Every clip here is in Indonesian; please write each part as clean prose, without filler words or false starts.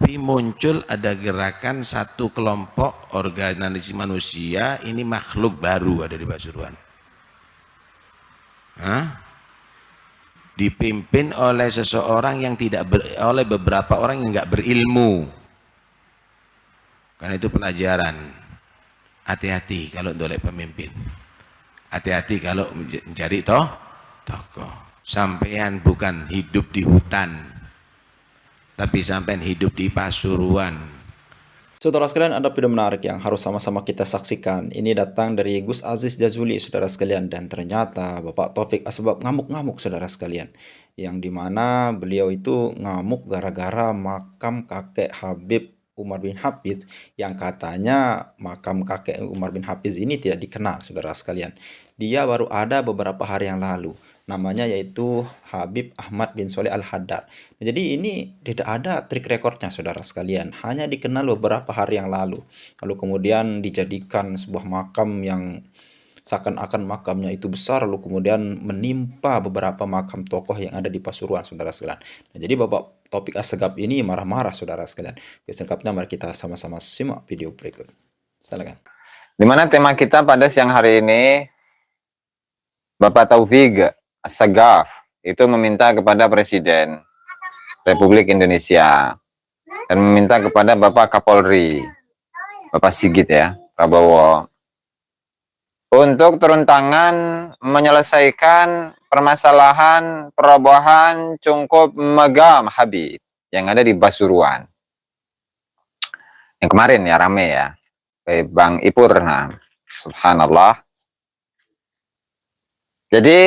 Tapi muncul ada gerakan satu kelompok organisasi manusia, ini makhluk baru ada di Pasuruan. Dipimpin oleh seseorang yang oleh beberapa orang yang nggak berilmu. Karena itu pelajaran. Hati-hati kalau dolek pemimpin. Hati-hati kalau mencari tokoh. Sampean bukan hidup di hutan, tapi sampean hidup di Pasuruan. Saudara sekalian, ada video menarik yang harus sama-sama kita saksikan. Ini datang dari Gus Aziz Jazuli, saudara sekalian. Dan ternyata Bapak Taufik Asbab ngamuk-ngamuk, saudara sekalian. Yang dimana beliau itu ngamuk gara-gara makam kakek Habib Umar bin Hafiz, yang katanya makam kakek Umar bin Hafiz ini tidak dikenal, saudara sekalian. Dia baru ada beberapa hari yang lalu. Namanya yaitu Habib Ahmad bin Soleh Al-Haddad. Jadi ini tidak ada trik rekornya, saudara sekalian. Hanya dikenal beberapa hari yang lalu. Lalu kemudian dijadikan sebuah makam yang seakan-akan makamnya itu besar, lalu kemudian menimpa beberapa makam tokoh yang ada di Pasuruan, saudara sekalian. Nah, jadi Bapak Taufik Asegaf ini marah-marah, saudara sekalian. Selengkapnya mari kita sama-sama simak video berikut. Silakan. Dimana tema kita pada siang hari ini, Bapak Taufik Asegaf itu meminta kepada Presiden Republik Indonesia dan meminta kepada Bapak Kapolri, Bapak Sigit ya, Prabowo, untuk turun tangan menyelesaikan permasalahan perobohan Cungkup Megam Habib yang ada di Pasuruan. Yang kemarin ya rame ya, Bang Ipur, nah, subhanallah. Jadi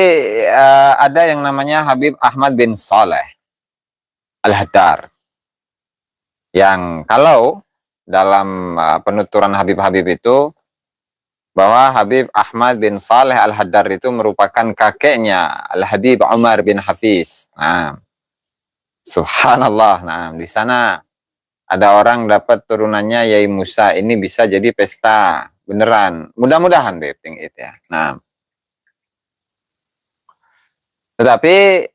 ada yang namanya Habib Ahmad bin Saleh Al-Haddad, yang kalau dalam penuturan Habib-Habib itu bahwa Habib Ahmad bin Saleh Al-Haddad itu merupakan kakeknya Al-Habib Umar bin Hafiz. Nah, subhanallah. Nah, di sana ada orang dapat turunannya Yai Musa, ini bisa jadi pesta beneran. Mudah-mudahan betting itu ya. Nah, tetapi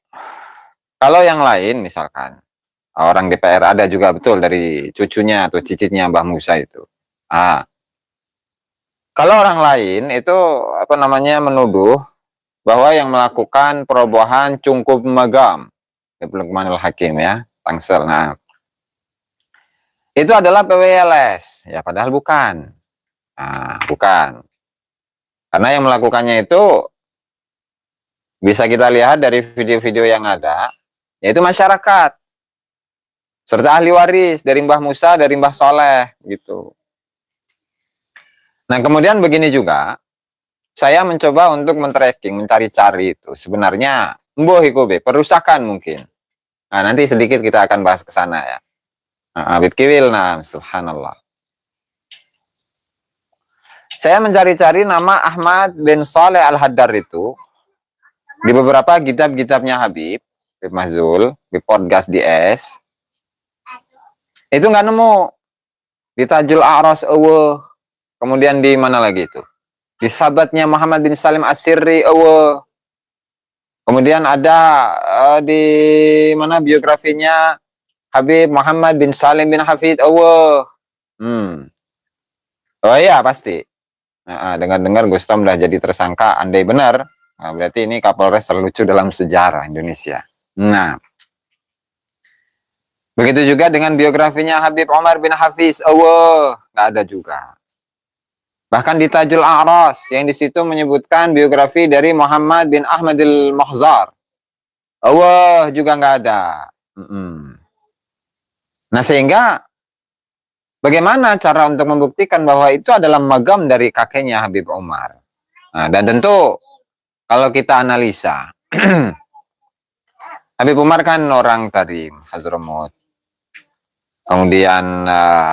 kalau yang lain misalkan orang DPR ada juga betul dari cucunya atau cicitnya Mbah Musa itu. Kalau orang lain itu apa namanya menuduh bahwa yang melakukan perobohan Cungkup Megam, Luqmanul Hakim ya, Tangsel. Nah, itu adalah PWLS, ya padahal bukan. Nah, bukan. Karena yang melakukannya itu bisa kita lihat dari video-video yang ada, yaitu masyarakat, serta ahli waris dari Mbah Musa, dari Mbah Soleh, gitu. Nah, kemudian begini juga, saya mencoba untuk men-tracking, mencari-cari itu. Sebenarnya, mboh ikobe, perusakan mungkin. Nah, nanti sedikit kita akan bahas ke sana ya. Habib Kiwil, nah, subhanallah. Saya mencari-cari nama Ahmad bin Saleh Al-Haddad itu di beberapa kitab-kitabnya Habib Mahzul, di Podcast DS, itu nggak nemu. Di Tajul A'ras kemudian di mana lagi itu? Di sahabatnya Muhammad bin Salim As-Sirri kemudian ada di mana biografinya Habib Muhammad bin Salim bin Hafid Oh iya pasti. Dengar-dengar Gustom udah jadi tersangka, andai benar. Nah, berarti ini Kapolres terlucu dalam sejarah Indonesia. Nah, begitu juga dengan biografinya Habib Umar bin Hafiz, nggak ada juga. Bahkan di Tajul A'ras, yang di situ menyebutkan biografi dari Muhammad bin Ahmadil Mahzar, juga nggak ada. Nah, sehingga bagaimana cara untuk membuktikan bahwa itu adalah magam dari kakeknya Habib Umar? Nah, dan tentu kalau kita analisa, Habib Umar kan orang Tarim, Hazromut. Kemudian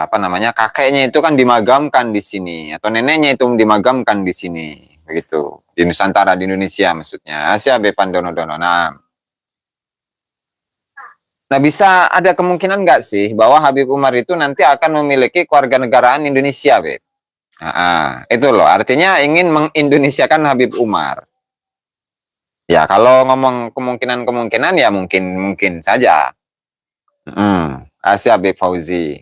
apa namanya, kakeknya itu kan dimagamkan di sini, atau neneknya itu dimagamkan di sini, begitu, di Nusantara, di Indonesia maksudnya. Asia Bepan Dono-Dono. Nah, bisa ada kemungkinan nggak sih bahwa Habib Umar itu nanti akan memiliki kewarganegaraan Indonesia, Beb? Itu loh, artinya ingin mengindonesiakan Habib Umar. Ya, kalau ngomong kemungkinan-kemungkinan ya mungkin saja. Si Habib Fauzi.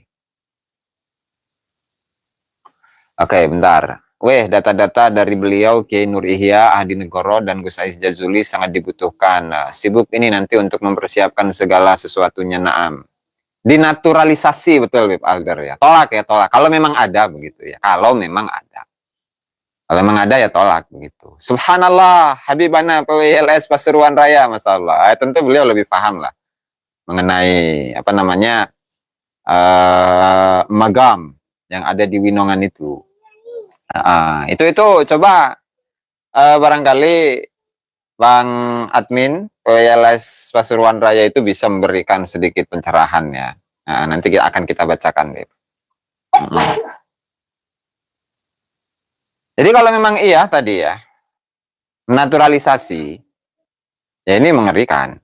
Oke, bentar. Data-data dari beliau Kiai Nur Ihya, Hadi Negoro, dan Gus Aziz Jazuli sangat dibutuhkan. Nah, sibuk ini nanti untuk mempersiapkan segala sesuatunya, naam. Dinaturalisasi, betul, Bib Alder ya. Tolak ya, tolak. Kalau memang ada begitu ya. Kalau memang ada. Kalau memang ada ya tolak begitu. Subhanallah, Habibana PWLS Pasuruan Raya, masalah. Tentu beliau lebih paham lah mengenai apa namanya magam yang ada di Winongan itu. Itu coba barangkali Bang Admin PWLS Pasuruan Raya itu bisa memberikan sedikit pencerahan ya. Nanti akan kita bacakan, Beb. Jadi kalau memang iya tadi ya, naturalisasi, ya ini mengerikan.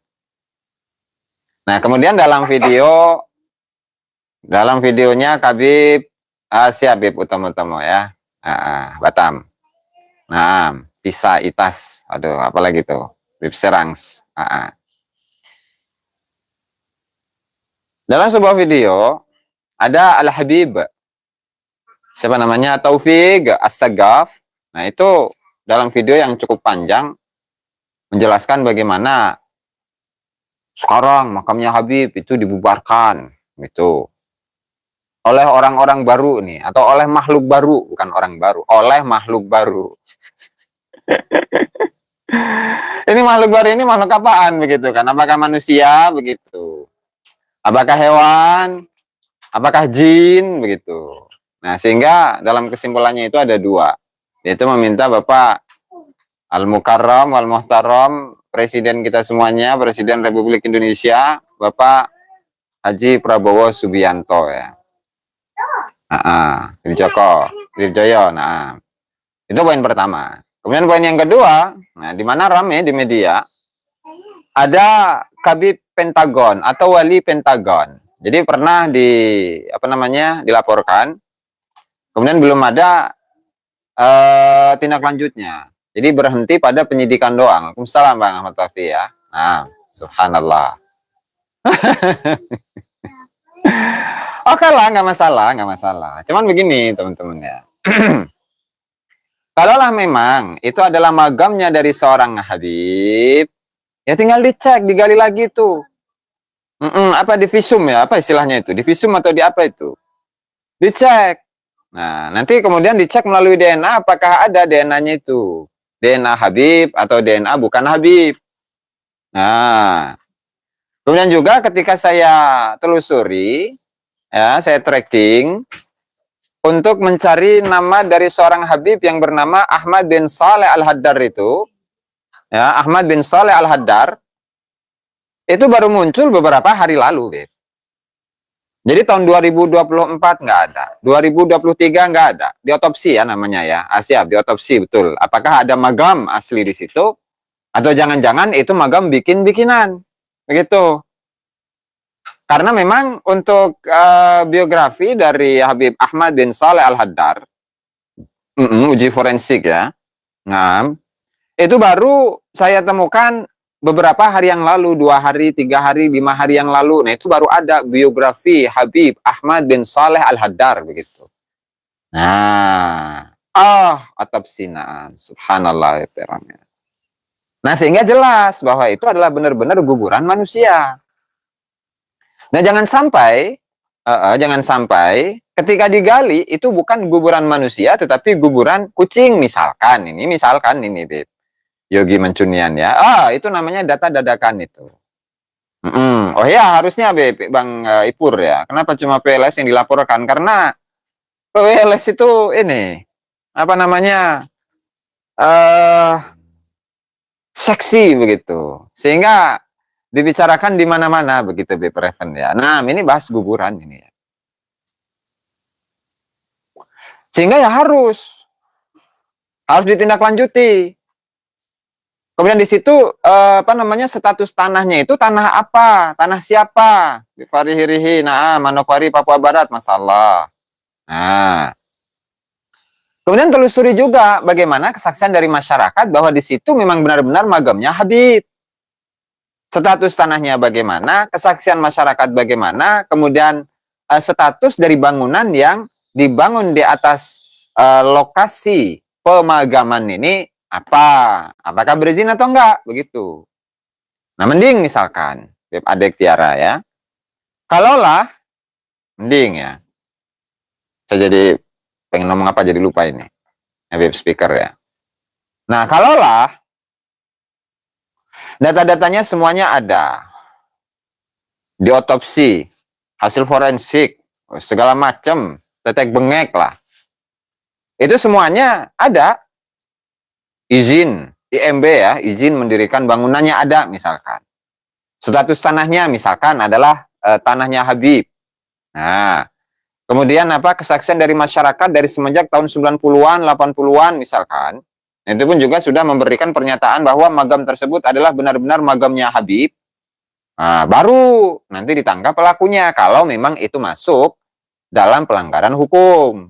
Nah, kemudian dalam videonya Kabib si Habib Utama ya, Batam. Nah, Pisa Itas, aduh, apalagi tuh, Bib Serangs. Dalam sebuah video ada Al Habib, siapa namanya, Taufik As-Sagaf. Nah, itu dalam video yang cukup panjang menjelaskan bagaimana sekarang makamnya Habib itu dibubarkan gitu oleh orang-orang baru nih, atau oleh makhluk baru, bukan orang baru, oleh makhluk baru. Ini makhluk baru ini makhluk apaan begitu kan? Apakah manusia begitu? Apakah hewan? Apakah jin begitu? Nah, sehingga dalam kesimpulannya itu ada dua, yaitu meminta Bapak Al-Mukarram Wal-Muhtaram, Presiden kita semuanya, Presiden Republik Indonesia, Bapak Haji Prabowo Subianto ya. Joko Widodo. Nah, itu poin pertama. Kemudian poin yang kedua, nah di mana rame di media, ada Kabid Pentagon atau Wali Pentagon. Jadi pernah dilaporkan, kemudian belum ada tindak lanjutnya. Jadi berhenti pada penyidikan doang. Waalaikumsalam Bang Ahmad Taufik ya. Nah, subhanallah. Oke lah, nggak masalah. Cuman begini teman-teman ya. Kalaulah memang itu adalah magamnya dari seorang Habib, ya tinggal dicek, digali lagi tuh. Apa di visum ya? Apa istilahnya itu? Di visum atau di apa itu? Dicek. Nah, nanti kemudian dicek melalui DNA apakah ada DNA-nya itu. DNA Habib atau DNA bukan Habib. Nah, kemudian juga ketika saya telusuri, ya, saya tracking untuk mencari nama dari seorang Habib yang bernama Ahmad bin Saleh Al-Haddar itu, ya, Ahmad bin Saleh Al-Haddar, itu baru muncul beberapa hari lalu, Beb. Jadi tahun 2024 nggak ada, 2023 nggak ada, diotopsi ya namanya ya, siap, diotopsi betul. Apakah ada magam asli di situ, atau jangan-jangan itu magam bikin-bikinan, begitu. Karena memang untuk biografi dari Habib Ahmad bin Saleh Al-Haddar, uji forensik ya, nah, itu baru saya temukan beberapa hari yang lalu, 2 hari, 3 hari, 5 hari yang lalu. Nah, itu baru ada biografi Habib Ahmad bin Saleh Al-Haddar begitu. Nah, otopsinaan, subhanallah ya terangnya. Nah, sehingga jelas bahwa itu adalah benar-benar guguran manusia. Nah, jangan sampai ketika digali itu bukan guburan manusia tetapi guburan kucing misalkan ini Beb. Yogi Mancunian ya. Itu namanya data dadakan itu. Oh ya, harusnya Beb, Bang Ipur ya. Kenapa cuma PLS yang dilaporkan? Karena PLS itu ini apa namanya? Seksi begitu. Sehingga dibicarakan di mana-mana begitu Beb Reven ya. Nah, ini bahas guburan ini ya. Sehingga ya harus ditindaklanjuti. Kemudian di situ status tanahnya itu tanah apa? Tanah siapa? Di Farihirihi, Manokwari, Papua Barat, masalah. Nah. Kemudian telusuri juga bagaimana kesaksian dari masyarakat bahwa di situ memang benar-benar magamnya Habib. status tanahnya bagaimana, kesaksian masyarakat bagaimana, kemudian status dari bangunan yang dibangun di atas lokasi pemagaman ini apa, apakah berizin atau enggak, begitu. Nah, mending misalkan Beb Adek Tiara ya, kalaulah mending ya, saya jadi pengen ngomong apa jadi lupa ini, ya Beb speaker ya. Nah, kalaulah data-datanya semuanya ada, diotopsi, hasil forensik, segala macam, tetek bengek lah. Itu semuanya ada, izin, IMB ya, izin mendirikan bangunannya ada misalkan. Status tanahnya misalkan adalah tanahnya Habib. Nah, kemudian apa kesaksian dari masyarakat dari semenjak tahun 90-an, 80-an misalkan. Itu pun juga sudah memberikan pernyataan bahwa magam tersebut adalah benar-benar magamnya Habib. Nah, baru nanti ditangkap pelakunya kalau memang itu masuk dalam pelanggaran hukum.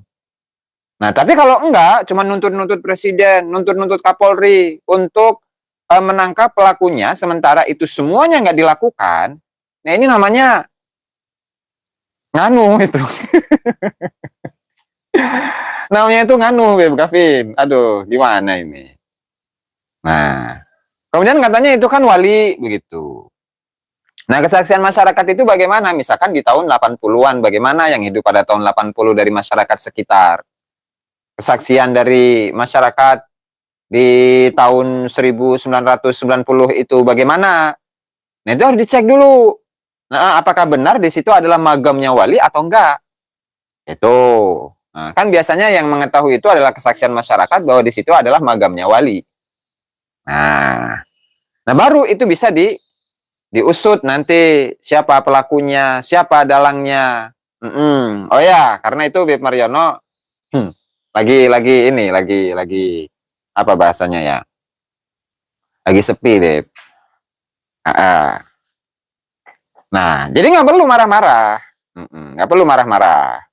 Nah, tapi kalau enggak, cuma nuntut-nuntut presiden, nuntut-nuntut Kapolri untuk menangkap pelakunya, sementara itu semuanya nggak dilakukan, nah ini namanya nganu itu. Namanya itu nganu, Beb Kavin. Aduh, gimana ini? Nah, kemudian katanya itu kan wali, begitu. Nah, kesaksian masyarakat itu bagaimana? Misalkan di tahun 80-an, bagaimana yang hidup pada tahun 80 dari masyarakat sekitar? Kesaksian dari masyarakat di tahun 1990 itu bagaimana? Nah, itu harus dicek dulu. Nah, apakah benar di situ adalah magamnya wali atau enggak? Itu. Nah, kan biasanya yang mengetahui itu adalah kesaksian masyarakat bahwa di situ adalah magamnya wali. Nah baru itu bisa diusut nanti siapa pelakunya, siapa dalangnya. Oh ya, karena itu Beb Mariono lagi apa bahasanya ya? Lagi sepi, Beb. Nah, jadi nggak perlu marah-marah. Nggak perlu marah-marah.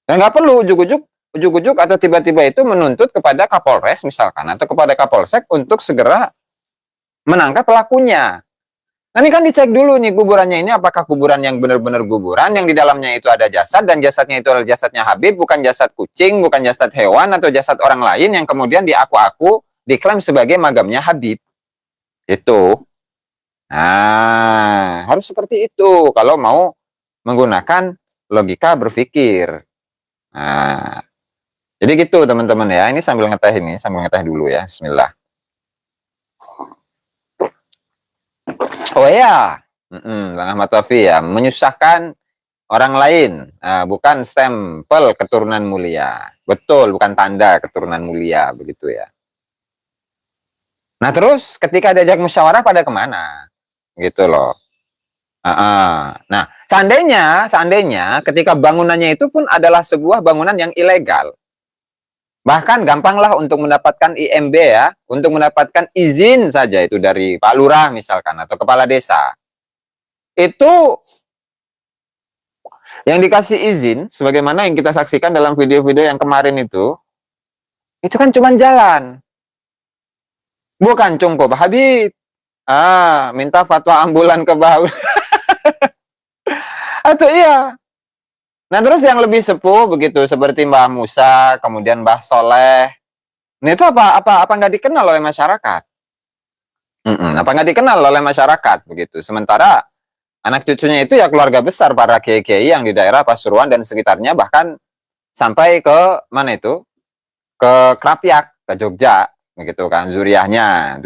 Dan nggak perlu ujuk-ujuk atau tiba-tiba itu menuntut kepada Kapolres misalkan atau kepada Kapolsek untuk segera menangkap pelakunya. Nah, ini kan dicek dulu nih kuburannya ini apakah kuburan yang benar-benar kuburan yang di dalamnya itu ada jasad dan jasadnya itu adalah jasadnya Habib, bukan jasad kucing, bukan jasad hewan atau jasad orang lain yang kemudian diaku-aku diklaim sebagai magamnya Habib. Itu. Nah, harus seperti itu kalau mau menggunakan logika berpikir. Nah, jadi gitu teman-teman ya. Ini sambil ngeteh dulu ya. Bismillah. Oh ya, Bang Ahmad Taufik ya, menyusahkan orang lain, bukan stempel keturunan mulia. Betul, bukan tanda keturunan mulia, begitu ya. Nah terus ketika diajak musyawarah pada kemana? Gitu loh. Nah, seandainya ketika bangunannya itu pun adalah sebuah bangunan yang ilegal. Bahkan gampanglah untuk mendapatkan IMB ya, untuk mendapatkan izin saja itu dari Pak Lurah misalkan atau kepala desa. Itu yang dikasih izin sebagaimana yang kita saksikan dalam video-video yang kemarin itu kan cuma jalan. Bukan cungkup Habib. Minta fatwa ambulan ke bau. Atau iya. Nah terus yang lebih sepuh begitu seperti Mbah Musa, kemudian Mbah Soleh. Nah itu apa nggak dikenal oleh masyarakat? Apa nggak dikenal oleh masyarakat begitu? Sementara anak cucunya itu ya keluarga besar para kiai-kiai yang di daerah Pasuruan dan sekitarnya, bahkan sampai ke mana itu? Ke Krapyak, ke Jogja, begitu kan, zuriyahnya.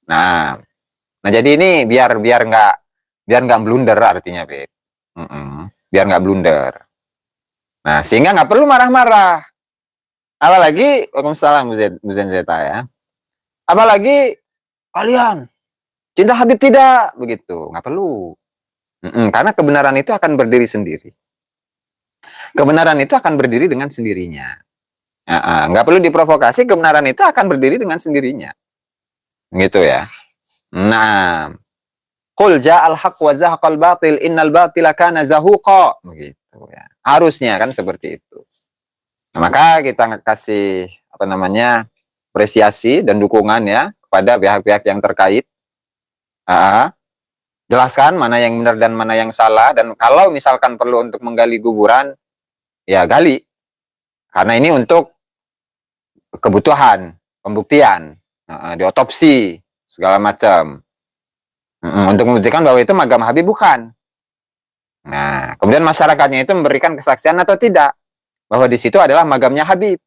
Nah jadi ini biar nggak blunder artinya, Beb. Biar nggak blunder. Nah, sehingga nggak perlu marah-marah. Apalagi, waalaikumsalam Bu Zeta ya. Apalagi kalian cinta Habib tidak, begitu. Nggak perlu. Karena kebenaran itu akan berdiri sendiri. Kebenaran itu akan berdiri dengan sendirinya. Nggak perlu diprovokasi, kebenaran itu akan berdiri dengan sendirinya. Gitu ya. Nah, qul ja'al haq wa zahaqal batil innal batila kana zahuqa, begitu ya. Harusnya kan seperti itu. Nah, maka kita kasih apresiasi dan dukungan ya kepada pihak-pihak yang terkait Jelaskan mana yang benar dan mana yang salah, dan kalau misalkan perlu untuk menggali kuburan, ya gali. Karena ini untuk kebutuhan, pembuktian, diotopsi, segala macam. Untuk membuktikan bahwa itu magam Habib bukan. Nah, kemudian masyarakatnya itu memberikan kesaksian atau tidak bahwa di situ adalah magamnya Habib.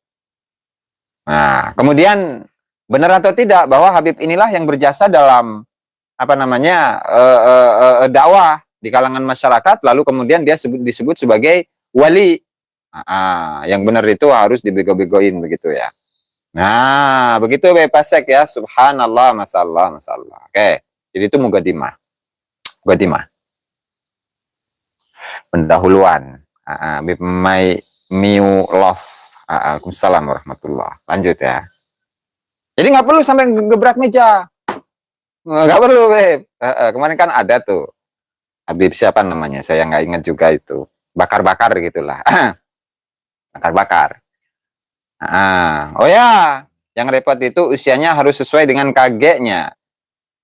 Nah, kemudian benar atau tidak bahwa Habib inilah yang berjasa dalam dakwah di kalangan masyarakat, lalu kemudian dia disebut sebagai wali. Yang benar itu harus dibego-begoin begitu ya. Nah, begitu Pasek ya. Subhanallah, masallah, masallah. Oke, jadi itu mukadimah. Pendahuluan. Miu love. Waalaikumsalam warahmatullah. Lanjut ya. Jadi nggak perlu sampai gebrak meja. Nggak perlu, Beb. Kemarin kan ada tuh Habib siapa namanya, saya nggak ingat juga itu. Bakar-bakar gitulah. Bakar-bakar. Oh ya, yang repot itu usianya harus sesuai dengan kakeknya.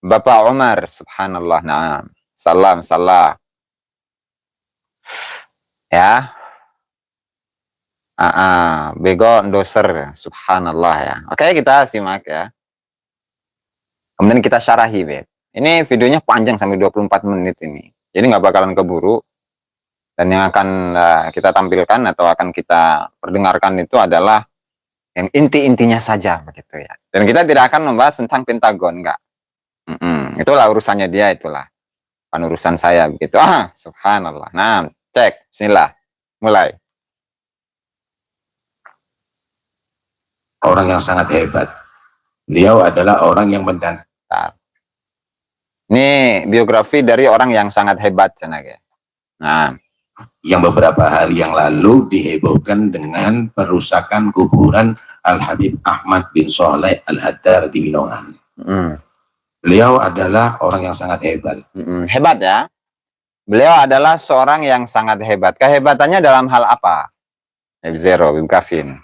Bapak Umar, subhanallah. Nah, salam. Ya. Bego doser, subhanallah ya. Oke, kita simak ya. Kemudian kita syarahi, Beb. Ini videonya panjang sampai 24 menit ini. Jadi nggak bakalan keburu. Dan yang akan kita tampilkan atau akan kita perdengarkan itu adalah yang inti-intinya saja begitu ya. Dan kita tidak akan membahas tentang Pentagon, enggak. Itulah urusannya dia, itulah. Bukan urusan saya begitu. Subhanallah. Nah, cek, bismillah. Mulai. Orang yang sangat hebat. Beliau adalah orang yang mendan. Ini biografi dari orang yang sangat hebat, ya. Nah, yang beberapa hari yang lalu dihebohkan dengan perusakan kuburan Al-Habib Ahmad bin Sholeh Al-Haddar di Binongan. Beliau adalah orang yang sangat hebat. Hebat ya. Beliau adalah seorang yang sangat hebat. Kehebatannya dalam hal apa? Zero, Kafin.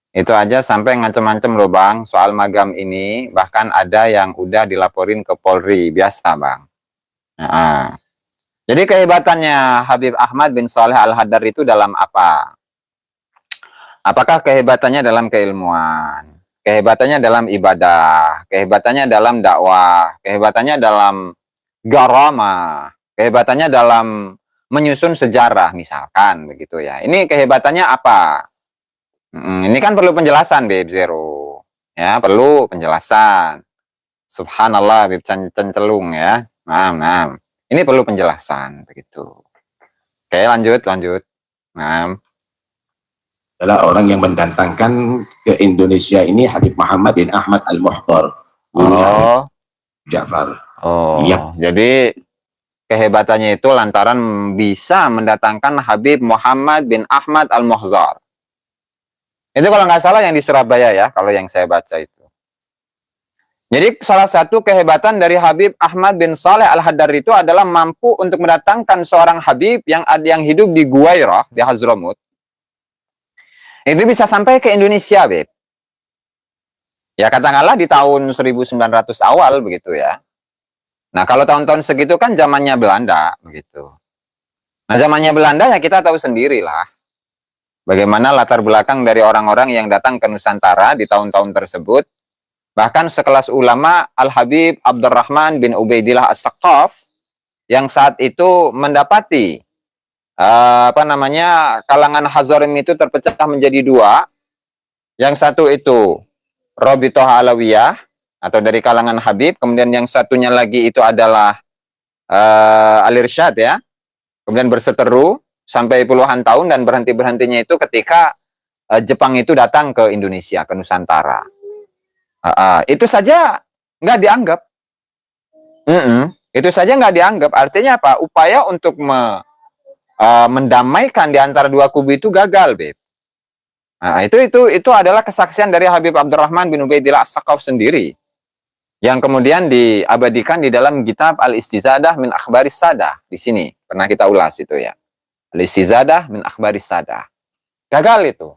Itu aja sampai ngancem-ngancem loh Bang, soal magam ini. Bahkan ada yang udah dilaporin ke Polri, biasa Bang. Jadi kehebatannya Habib Ahmad bin Sholeh Al-Haddar itu dalam apa? Apakah kehebatannya dalam keilmuan? Kehebatannya dalam ibadah? Kehebatannya dalam dakwah? Kehebatannya dalam garama? Kehebatannya dalam menyusun sejarah misalkan begitu ya. Ini kehebatannya apa? Ini kan perlu penjelasan, Beb Zero. Ya, perlu penjelasan. Subhanallah, Beb Cencelung ya. Nah. Ini perlu penjelasan begitu. Oke, lanjut. Nah, adalah orang yang mendatangkan ke Indonesia ini Habib Muhammad bin Ahmad Al-Muhdar. Ja'far. Ya. Jadi kehebatannya itu lantaran bisa mendatangkan Habib Muhammad bin Ahmad Al-Muhdar. Itu kalau nggak salah yang di Surabaya ya, kalau yang saya baca itu. Jadi salah satu kehebatan dari Habib Ahmad bin Sholeh Al-Haddar itu adalah mampu untuk mendatangkan seorang Habib yang hidup di Guwairah, di Hazramut. Itu bisa sampai ke Indonesia, Beb. Ya katakanlah di tahun 1900 awal begitu ya. Nah kalau tahun-tahun segitu kan zamannya Belanda begitu. Nah zamannya Belanda ya kita tahu sendirilah. Bagaimana latar belakang dari orang-orang yang datang ke Nusantara di tahun-tahun tersebut. Bahkan sekelas ulama Al-Habib Abdurrahman bin Ubaidillah As-Saqqaf yang saat itu mendapati kalangan Hazarim itu terpecah menjadi dua. Yang satu itu Robitoh Alawiyah atau dari kalangan Habib, kemudian yang satunya lagi itu adalah Al-Irsyad ya. Kemudian berseteru sampai puluhan tahun dan berhentinya itu ketika Jepang itu datang ke Indonesia, ke Nusantara. Itu saja nggak dianggap. Itu saja nggak dianggap. Artinya apa? Upaya untuk mendamaikan di antara dua kubu itu gagal, Beb. Itu adalah kesaksian dari Habib Abdurrahman bin Ubaidillah As-Saqqaf sendiri. Yang kemudian diabadikan di dalam kitab Al-Istizadah min Akhbaris Sadah. Di sini pernah kita ulas itu ya. Al-Istizadah min Akhbaris Sadah. Gagal itu.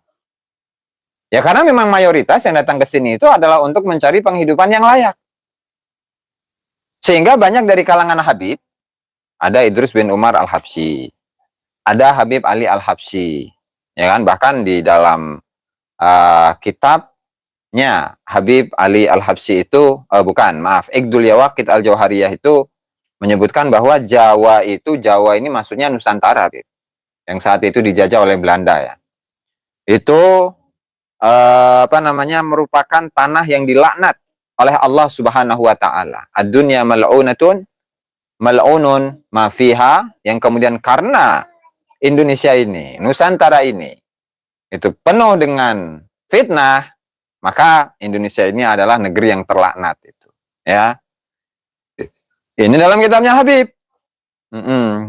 Ya karena memang mayoritas yang datang ke sini itu adalah untuk mencari penghidupan yang layak. Sehingga banyak dari kalangan Habib, ada Idrus bin Umar Al-Habsyi, ada Habib Ali Al-Habsyi, ya kan? Bahkan di dalam kitabnya Habib Ali Al-Habsyi itu, Iqdul Yawaqit Al-Jauhariyah itu menyebutkan bahwa Jawa ini maksudnya Nusantara, Bib, yang saat itu dijajah oleh Belanda ya. Itu merupakan tanah yang dilaknat oleh Allah Subhanahu wa taala. Ad-dunya mal'unatun mal'unun ma fiha, yang kemudian karena Indonesia ini, Nusantara ini itu penuh dengan fitnah, maka Indonesia ini adalah negeri yang terlaknat itu. Ya. Ini dalam kitabnya Habib.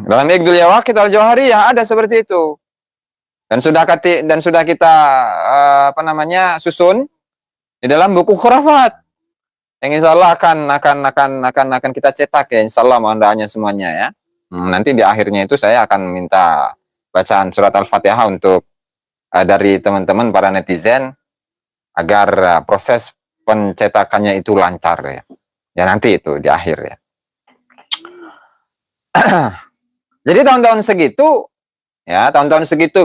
Dalam Iqdul Yawaqit Al-Jauhariyah ada seperti itu. Dan sudah kita susun di dalam buku khurafat yang insya Allah akan kita cetak ya, insya Allah, mohon doanya semuanya ya. Nanti di akhirnya itu saya akan minta bacaan surat Al-Fatihah untuk dari teman-teman para netizen agar proses pencetakannya itu lancar ya. Ya nanti itu di akhir ya. Jadi tahun-tahun segitu,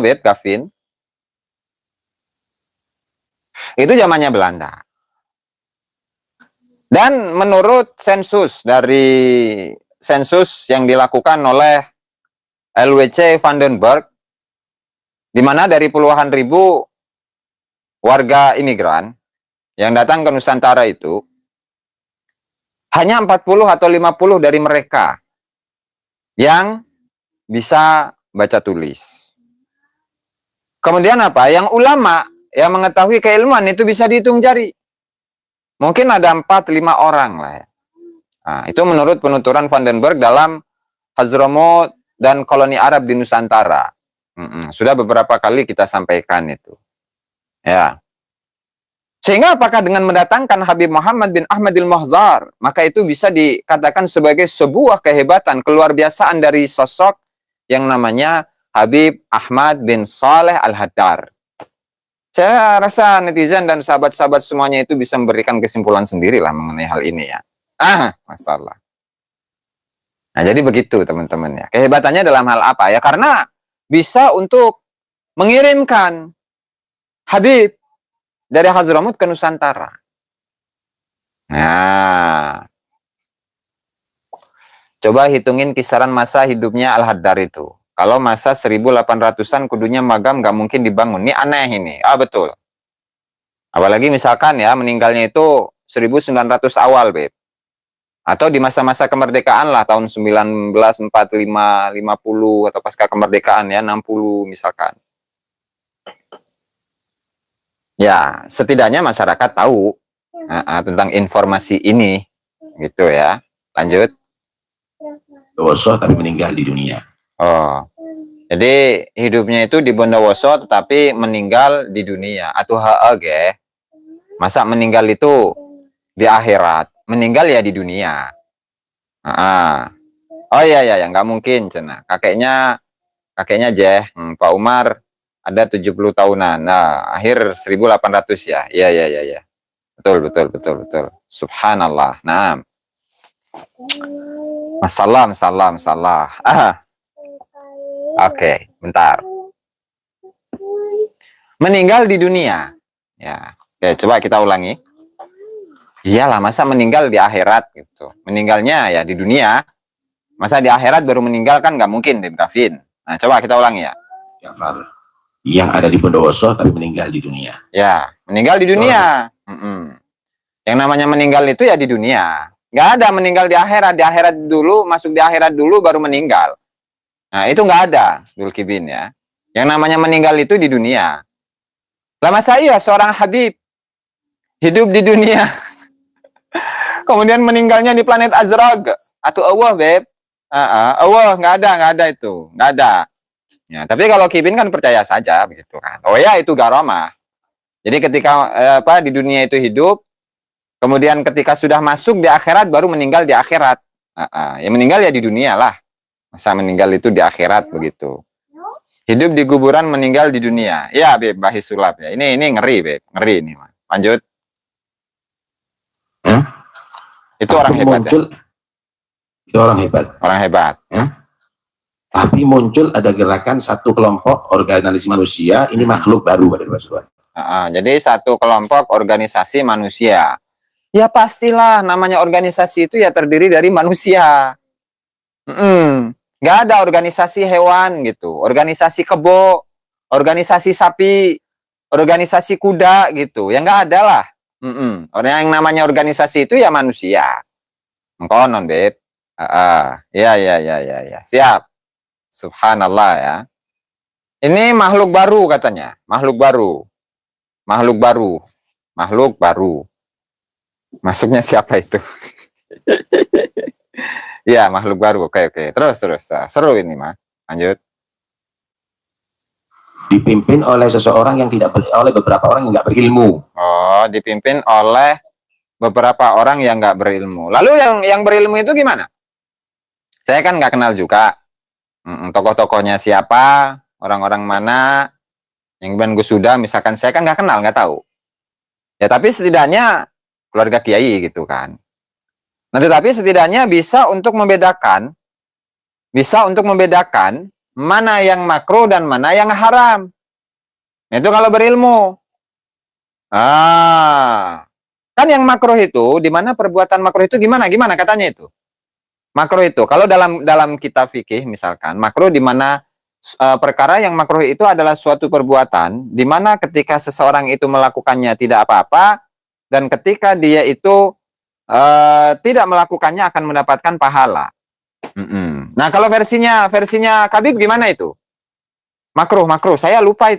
Beb, Gavin, itu zamannya Belanda. Dan menurut sensus yang dilakukan oleh LWC Vandenberg, di mana dari puluhan ribu warga imigran yang datang ke Nusantara itu, hanya 40 atau 50 dari mereka yang bisa baca tulis. Kemudian apa? Yang ulama yang mengetahui keilmuan itu bisa dihitung jari. Mungkin ada 4-5 orang lah ya. Nah, itu menurut penuturan Vandenberg dalam Hadramawt dan koloni Arab di Nusantara. Sudah beberapa kali kita sampaikan itu. Ya. Sehingga apakah dengan mendatangkan Habib Muhammad bin Ahmadil Muhzar, maka itu bisa dikatakan sebagai sebuah kehebatan, keluar biasaan dari sosok yang namanya Habib Ahmad bin Saleh Al-Haddar. Saya rasa netizen dan sahabat-sahabat semuanya itu bisa memberikan kesimpulan sendirilah mengenai hal ini ya. Masalah. Nah, jadi begitu teman-teman ya. Kehebatannya dalam hal apa ya? Karena bisa untuk mengirimkan Habib dari Hadramawt ke Nusantara. Nah, coba hitungin kisaran masa hidupnya Al-Haddar itu. Kalau masa 1800-an kudunya magam nggak mungkin dibangun. Ini aneh ini. Betul. Apalagi misalkan ya meninggalnya itu 1900 awal, Beb. Atau di masa-masa kemerdekaan lah, tahun 1945, 50, atau pasca kemerdekaan ya, 60 misalkan. Ya, setidaknya masyarakat tahu tentang informasi ini, gitu ya. Lanjut. Bondowoso tapi meninggal di dunia. Oh, jadi hidupnya itu di Bondowoso tetapi meninggal di dunia. Atau masa meninggal itu di akhirat, meninggal ya di dunia. Oh iya, nggak mungkin, cina. Kakeknya Pak Umar ada 70 tahunan. Nah, akhir 1800 ya. Iya. Betul. Subhanallah. Nah. Masalah. Oke, bentar. Meninggal di dunia. Ya. Oke, coba kita ulangi. Iyalah, masa meninggal di akhirat gitu. Meninggalnya ya di dunia. Masa di akhirat baru meninggal kan nggak mungkin, Deb Gavin. Nah, coba kita ulangi ya. Ja'far yang ada di Bondowoso tapi meninggal di dunia. Ya, meninggal di dunia. Yang namanya meninggal itu ya di dunia. Nggak ada meninggal di akhirat. Di akhirat dulu, masuk di akhirat dulu baru meninggal. Nah, itu nggak ada, Dulkibin ya. Yang namanya meninggal itu di dunia. Lah masa iya seorang Habib hidup di dunia kemudian meninggalnya di planet Azraq atau Allah, Beb? Allah nggak ada itu, nggak ada. Ya, tapi kalau Kibin kan percaya saja begitu kan. Oh ya, itu garomah. Jadi ketika di dunia itu hidup, kemudian ketika sudah masuk di akhirat baru meninggal di akhirat. Ya meninggal ya di dunia lah. Masa meninggal itu di akhirat begitu. Hidup di kuburan, meninggal di dunia. Ya, Beb, Bahis Sulap ya. Ini ngeri, Beb. Ngeri ini, Lanjut. Itu orang hebat muncul, ya. Itu orang hebat. Orang hebat. Ya. Tapi muncul ada gerakan satu kelompok organisasi manusia, ini makhluk baru dari Pasuruan. Jadi satu kelompok organisasi manusia. Ya pastilah namanya organisasi itu ya terdiri dari manusia. Nggak ada organisasi hewan gitu, organisasi kebo, organisasi sapi, organisasi kuda gitu. Ya nggak ada lah. Orang yang namanya organisasi itu ya manusia. Engkonon, Beb. Ya. Siap. Subhanallah ya. Ini makhluk baru katanya. Makhluk baru. Makhluk baru. Makhluk baru. Masuknya siapa itu? Ya, makhluk baru. Oke. Terus. Seru ini, mah. Lanjut. Dipimpin oleh seseorang yang tidak oleh beberapa orang yang nggak berilmu. Oh, dipimpin oleh beberapa orang yang nggak berilmu. Lalu yang berilmu itu gimana? Saya kan nggak kenal juga. Tokoh-tokohnya siapa, orang-orang mana, yang bilang Gus Sudah, misalkan saya kan nggak kenal, nggak tahu. Ya tapi setidaknya keluarga kiai gitu kan. Nah tetapi setidaknya bisa untuk membedakan mana yang makruh dan mana yang haram. Itu kalau berilmu. Kan yang makruh itu, di mana perbuatan makruh itu gimana katanya itu? Makruh itu, kalau dalam kitab fikih misalkan, makruh di mana perkara yang makruh itu adalah suatu perbuatan di mana ketika seseorang itu melakukannya tidak apa-apa dan ketika dia itu tidak melakukannya akan mendapatkan pahala. Nah, kalau versinya Habib gimana itu? Makruh. Saya lupa.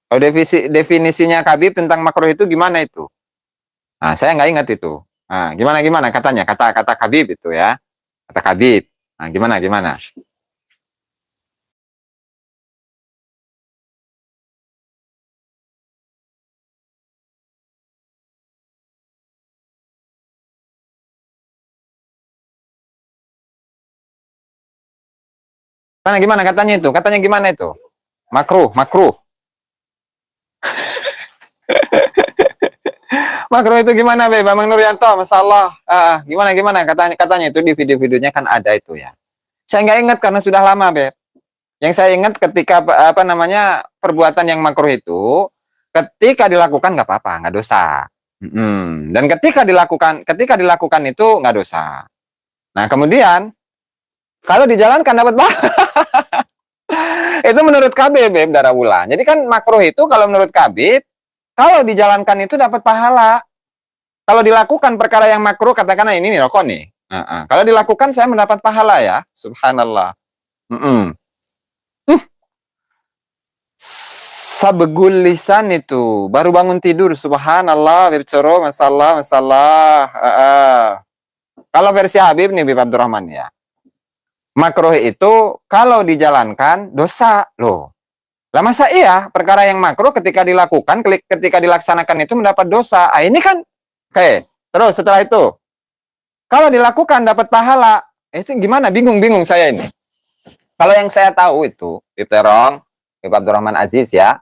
Kalau definisinya Habib tentang makruh itu gimana itu? Nah, saya nggak ingat itu. Nah, gimana katanya? Kata Habib itu ya. Kata Habib. Nah, gimana? Gimana katanya itu? Katanya gimana itu? Makruh. Makruh itu gimana, Beb? Bang Nuryanto, masalah. Gimana? Katanya itu di video-videonya kan ada itu ya. Saya nggak ingat karena sudah lama, Beb. Yang saya ingat ketika perbuatan yang makruh itu ketika dilakukan nggak apa-apa, nggak dosa. Dan ketika dilakukan itu nggak dosa. Nah kemudian kalau dijalankan dapat pahala. Itu menurut Kabib, Beb Darawulan. Jadi kan makruh itu kalau menurut Kabib, kalau dijalankan itu dapat pahala. Kalau dilakukan perkara yang makruh, katakanlah ini nih rokok nih. Kalau dilakukan saya mendapat pahala ya. Subhanallah. Sabegul lisan itu baru bangun tidur, subhanallah, bercoro, masalah. Kalau versi Habib nih, Habib Abdurrahman ya, makruh itu kalau dijalankan dosa loh. Lah masa iya perkara yang makruh ketika dilaksanakan itu mendapat dosa? Ini kan oke. Terus setelah itu kalau dilakukan dapat pahala. Itu gimana? Bingung saya ini. Kalau yang saya tahu itu, Habib Abdurrahman Aziz ya,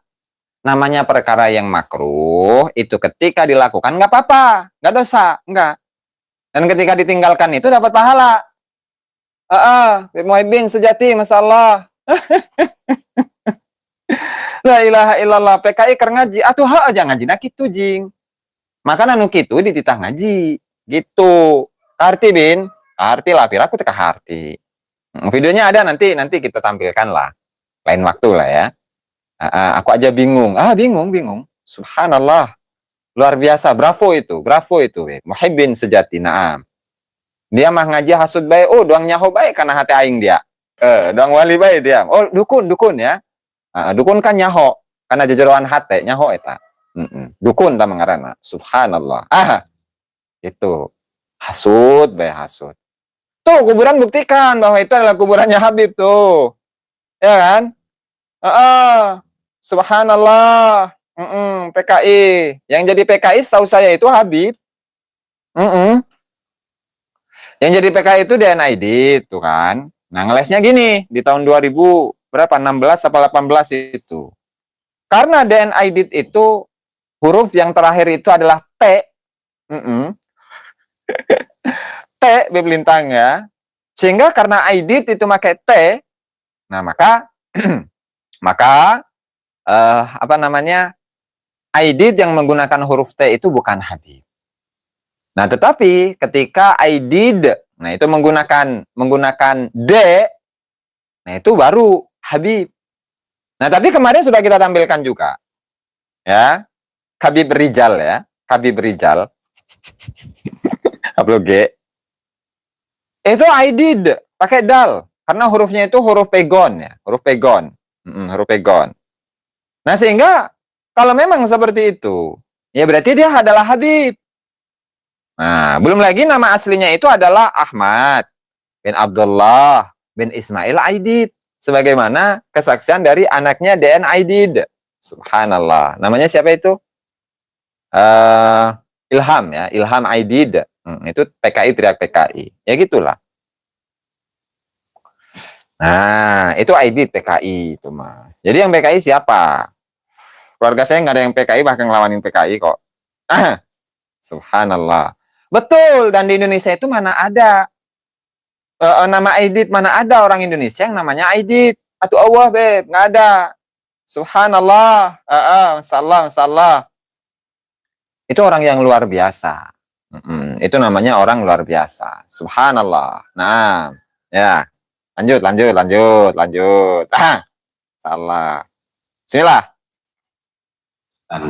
namanya perkara yang makruh itu ketika dilakukan nggak apa-apa, nggak dosa, nggak. Dan ketika ditinggalkan itu dapat pahala. Muhibbin sejati, masalah. La ilaha illallah, PKI ker ngaji, atuh aja ngaji nak itu jing. Maka anu kitu dititah ngaji, gitu. Arti bin, arti lah, piraku teka arti. Videonya ada nanti kita tampilkan lah, lain waktu lah ya. Aku aja bingung. Bingung. Subhanallah. Luar biasa. Bravo itu. Muhibbin sejati. Naam. Dia mah ngaji hasud baik. Oh, doang nyaho baik karena hati aing dia. Doang wali baik dia. Oh, dukun ya. Dukun kan nyaho. Karena jejeroan hati nyaho eta. Dukun ta mengarana. Subhanallah. Itu. Hasud baik hasud. Tuh, kuburan buktikan bahwa itu adalah kuburannya Habib tuh. Ya kan? Subhanallah. PKI. Yang jadi PKI setahu saya itu Habib. Yang jadi PKI itu DNID tuh kan. Nah, ngelesnya gini di tahun 2000 berapa? 16 atau 18 itu. Karena DNID itu huruf yang terakhir itu adalah T. T Beb Lintang ya. Sehingga karena aidid itu pakai T, nah maka maka apa namanya? Aidid yang menggunakan huruf T itu bukan Habib. Nah, tetapi ketika aidid, nah itu menggunakan D, nah itu baru Habib. Nah, tapi kemarin sudah kita tampilkan juga. Ya. Habib Rijal ya. Habib Rijal. Upload G. Itu aidid pakai dal karena hurufnya itu huruf pegon ya, huruf pegon. Huruf pegon. Nah, sehingga kalau memang seperti itu, ya berarti dia adalah Habib. Nah, belum lagi nama aslinya itu adalah Ahmad bin Abdullah bin Ismail Aidid. Sebagaimana kesaksian dari anaknya DN Aidid. Subhanallah. Namanya siapa itu? Ilham ya, Ilham Aidid. Itu PKI teriak PKI. Ya gitulah. Nah, itu Aidid PKI itu mah. Jadi yang PKI siapa? Keluarga saya nggak ada yang PKI, bahkan ngelawanin PKI kok. Subhanallah. Betul, dan di Indonesia itu mana ada nama Aidid, mana ada orang Indonesia yang namanya Aidid. Atau Allah, Beb, nggak ada. Subhanallah. Masalah. Itu orang yang luar biasa. Itu namanya orang luar biasa. Subhanallah. Nah, ya. Lanjut. Salah. Sinilah. Dan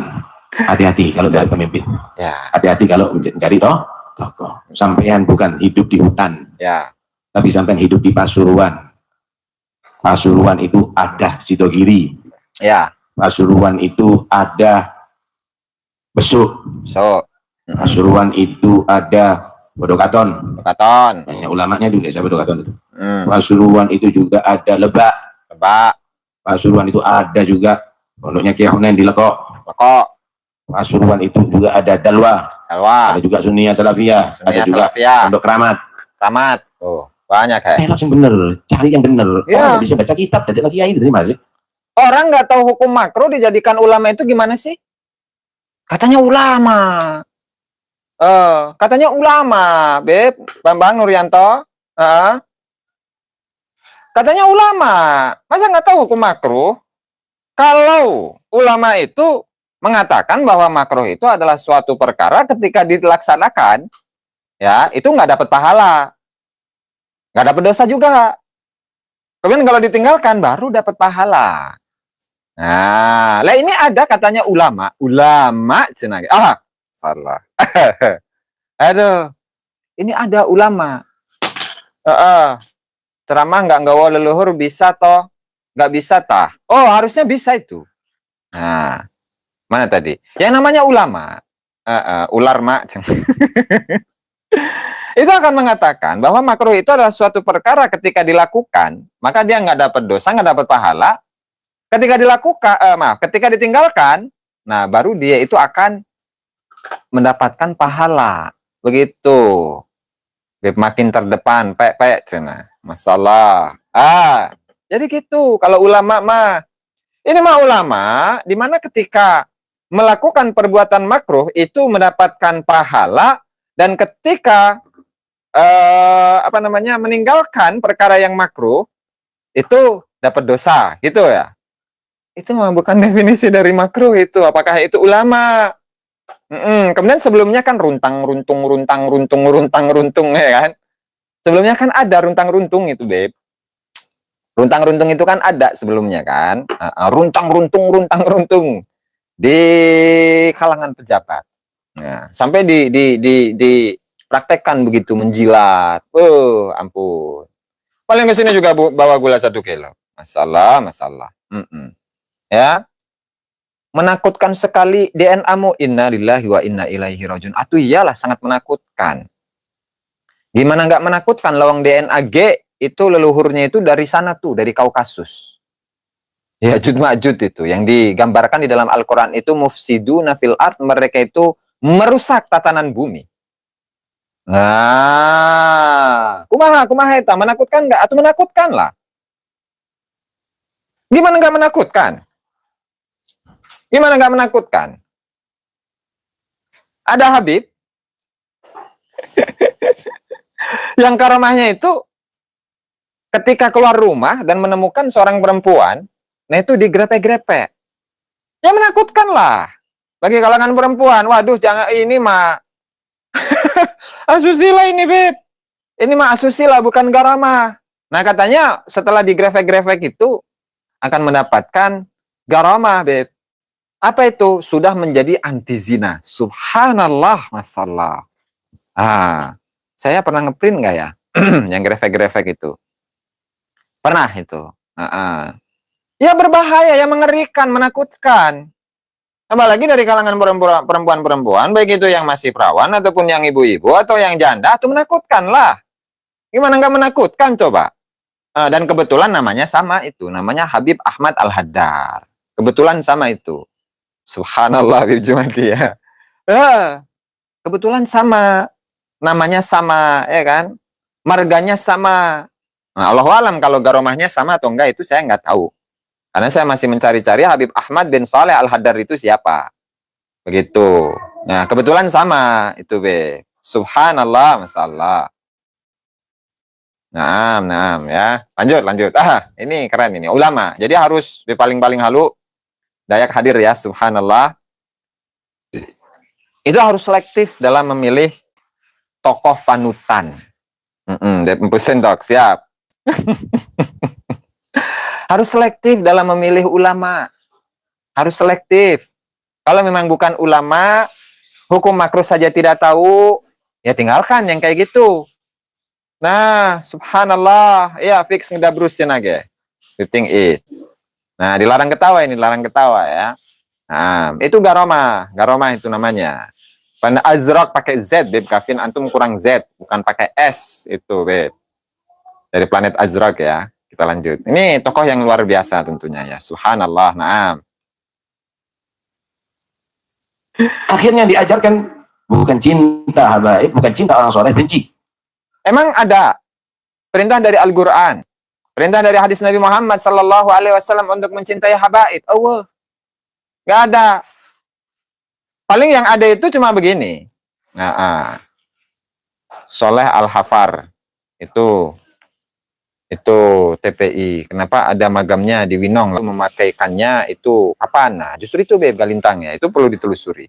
hati-hati kalau dari pemimpin. Ya. Hati-hati kalau mencari tokoh. Sampean bukan hidup di hutan. Ya. Tapi sampai hidup di Pasuruan. Pasuruan itu ada Sidogiri. Ya. Pasuruan itu ada Besuk. So. Pasuruan itu ada Bodokaton. Katon. Banyak ulamanya itu desa Bodokaton itu. Pasuruan itu juga ada Lebak. Pasuruan itu ada juga pondoknya Kiai Hunain di Lekok. Pasuruan itu juga ada Dalwa. Ada juga Sunniyah Salafiyah. Ada juga Pondok Keramat. Oh. Banyak ya. Yang bener, cari yang bener. Ya. Orang bisa baca kitab, jadi lagi kiai dari mana sih? Orang nggak tahu hukum makro dijadikan ulama itu gimana sih? Katanya ulama. Katanya ulama, Beb, Bambang Nuryanto. Katanya ulama. Masa nggak tahu hukum makro? Kalau ulama itu mengatakan bahwa makro itu adalah suatu perkara ketika dilaksanakan, ya itu nggak dapat pahala. Nggak dapat dosa juga. Kemudian kalau ditinggalkan baru dapat pahala. Nah, lah ini ada katanya ulama cenah. Salah. Aduh. Ini ada ulama. Ceramah nggak nggawa leluhur bisa toh? Nggak bisa tah? Oh, harusnya bisa itu. Nah, mana tadi? Yang namanya ulama. Ular mak. Itu akan mengatakan bahwa makruh itu adalah suatu perkara ketika dilakukan, maka dia nggak dapat dosa, nggak dapat pahala. Ketika ketika ditinggalkan, nah baru dia itu akan mendapatkan pahala. Begitu. Makin terdepan, cina. Masalah. Jadi gitu. Kalau ulama mah, ini mah ulama, di mana ketika melakukan perbuatan makruh itu mendapatkan pahala, dan ketika meninggalkan perkara yang makruh itu dapat dosa, gitu ya. Itu mah bukan definisi dari makruh itu. Apakah itu ulama? Kemudian sebelumnya kan runtang runtung ya kan. Sebelumnya kan ada runtang runtung itu, Beb. Runtang runtung itu kan ada sebelumnya kan. Runtang runtung di kalangan pejabat. Nah, sampai dipraktekkan begitu menjilat. Ampun. Paling ke sini juga bawa gula 1 kilo. Masalah. Ya. Menakutkan sekali DNA-mu. Innalillahi wa inna ilaihi rajiun. Atuh iyalah sangat menakutkan. Gimana nggak menakutkan? Lawang DNA G itu leluhurnya itu dari sana tuh, dari Kaukasus. Ya, Ma'jud itu yang digambarkan di dalam Al-Qur'an itu mufsiduna fil ard, mereka itu merusak tatanan bumi. Nah, kumaha eta menakutkan nggak? Atau menakutkan lah. Gimana nggak menakutkan? Gimana nggak menakutkan? Ada Habib Yang karomahnya itu ketika keluar rumah dan menemukan seorang perempuan, nah itu digrepe-grepe. Ya menakutkan lah. Bagi kalangan perempuan, waduh jangan ini mah asusila ini beb. Ini mah asusila bukan garamah. Nah katanya setelah digrefek-grefek itu akan mendapatkan garamah beb. Apa itu? Sudah menjadi anti zina. Subhanallah, masalah. Saya pernah ngeprint nggak ya? Yang grefek-grefek itu. Pernah itu. Ya berbahaya, ya mengerikan, menakutkan. Apalagi dari kalangan perempuan-perempuan, baik itu yang masih perawan, ataupun yang ibu-ibu, atau yang janda, itu menakutkan lah. Gimana nggak menakutkan, coba? Dan kebetulan namanya sama itu. Namanya Habib Ahmad Al-Haddar. Kebetulan sama itu. Subhanallah, Habib Jumadi ya. Kebetulan sama. Namanya sama, ya kan? Marganya sama. Nah, Allahu alam kalau garomahnya sama atau enggak, itu saya nggak tahu. Karena saya masih mencari-cari Habib Ahmad bin Saleh Al-Haddar itu siapa. Begitu. Nah, kebetulan sama itu, be. Subhanallah, masalah. Nah, ya. Lanjut. Ini keren ini. Ulama. Jadi harus paling-paling halu Dayak hadir ya, subhanallah. Itu harus selektif dalam memilih tokoh panutan. Pesen dok, siap. Harus selektif dalam memilih ulama. Harus selektif. Kalau memang bukan ulama, hukum makruh saja tidak tahu, ya tinggalkan yang kayak gitu. Nah, subhanallah, ya fix ngedabrus cenage. 15 it. Nah, dilarang ketawa ini, dilarang ketawa ya. Nah, itu garomah itu namanya. Pada azrak pakai Z, beb, kafin antum kurang Z, bukan pakai S itu, beb. Dari planet azrak ya. Kita lanjut. Ini tokoh yang luar biasa tentunya ya. Subhanallah, naam. Akhirnya diajarkan bukan cinta habaib, bukan cinta orang soleh, benci. Emang ada perintah dari Al-Quran, perintah dari hadis Nabi Muhammad Sallallahu Alaihi Wasallam untuk mencintai habaib? Allah, nggak ada. Paling yang ada itu cuma begini. Soleh Al-Hafar itu TPI. Kenapa ada magamnya di Winong? Memakaikannya itu kapan? Nah, justru itu beb galintangnya. Itu perlu ditelusuri.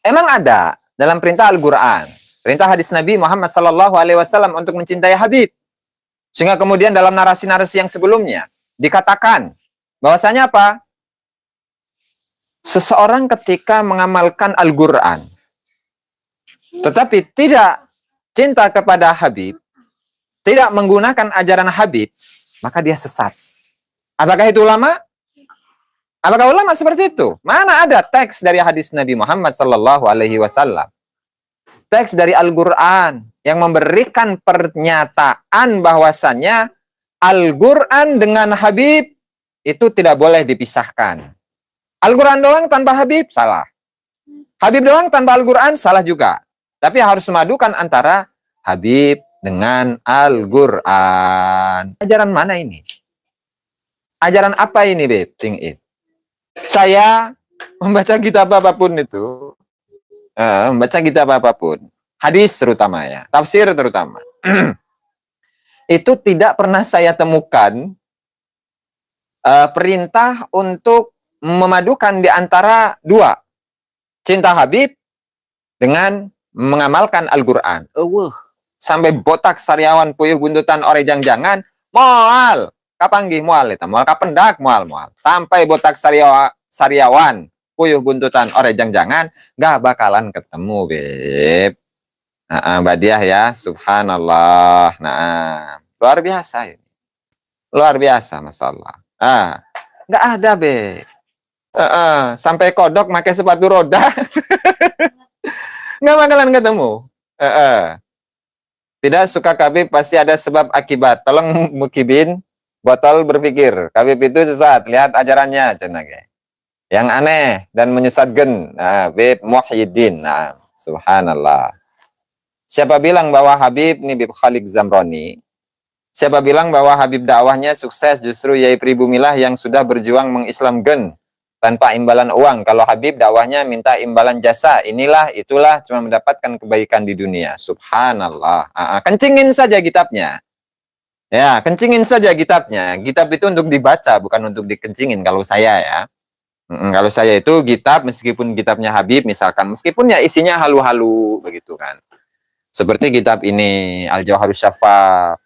Emang ada dalam perintah Al-Quran, perintah hadis Nabi Muhammad Sallallahu Alaihi Wasallam untuk mencintai Habib. Sehingga kemudian dalam narasi-narasi yang sebelumnya dikatakan bahwasanya apa? Seseorang ketika mengamalkan Al-Quran, tetapi tidak cinta kepada Habib, tidak menggunakan ajaran Habib, maka dia sesat. Apakah itu ulama? Apakah ulama seperti itu? Mana ada teks dari hadis Nabi Muhammad Sallallahu Alaihi Wasallam, teks dari Al-Quran yang memberikan pernyataan bahwasannya Al-Quran dengan Habib itu tidak boleh dipisahkan. Al-Quran doang tanpa Habib, salah. Habib doang tanpa Al-Quran, salah juga. Tapi harus memadukan antara Habib dengan Al-Quran. Ajaran mana ini? Ajaran apa ini, Beb? Think it. Saya membaca kitab apapun itu, membaca kitab apapun, hadis terutama ya, tafsir terutama, itu tidak pernah saya temukan perintah untuk memadukan di antara dua, cinta Habib dengan mengamalkan Al-Quran. Sampai botak sariawan puyuh buntutan orejang jangan, moal. Kapanggih mual itu, mual kapendak mual sampai botak sariawan puyuh buntutan orejang jangan gak bakalan ketemu, beb. Mbak Diah ya, subhanallah. Nah, luar biasa ini, luar biasa, masalah. Gak ada, beb. Sampai kodok pakai sepatu roda gak bakalan ketemu. Tidak suka Habib pasti ada sebab akibat. Tolong Mukibin botol berpikir, Habib itu sesat, lihat ajarannya, cenage. Yang aneh dan menyesatkan, Habib Muhyiddin. Subhanallah. Siapa bilang bahwa Habib ini Habib Khalid Zamroni? Siapa bilang bahwa Habib dakwahnya sukses? Justru Yai Pribumilah yang sudah berjuang mengislamkan tanpa imbalan uang. Kalau Habib dakwahnya minta imbalan jasa, inilah, itulah, cuma mendapatkan kebaikan di dunia. Subhanallah. Kencingin saja kitabnya. Ya, kencingin saja kitabnya. Kitab itu untuk dibaca, bukan untuk dikencingin kalau saya ya. Kalau saya itu kitab, meskipun kitabnya Habib misalkan, meskipun ya isinya halu-halu begitu kan. Seperti kitab ini, Al-Jawharus Syafaf.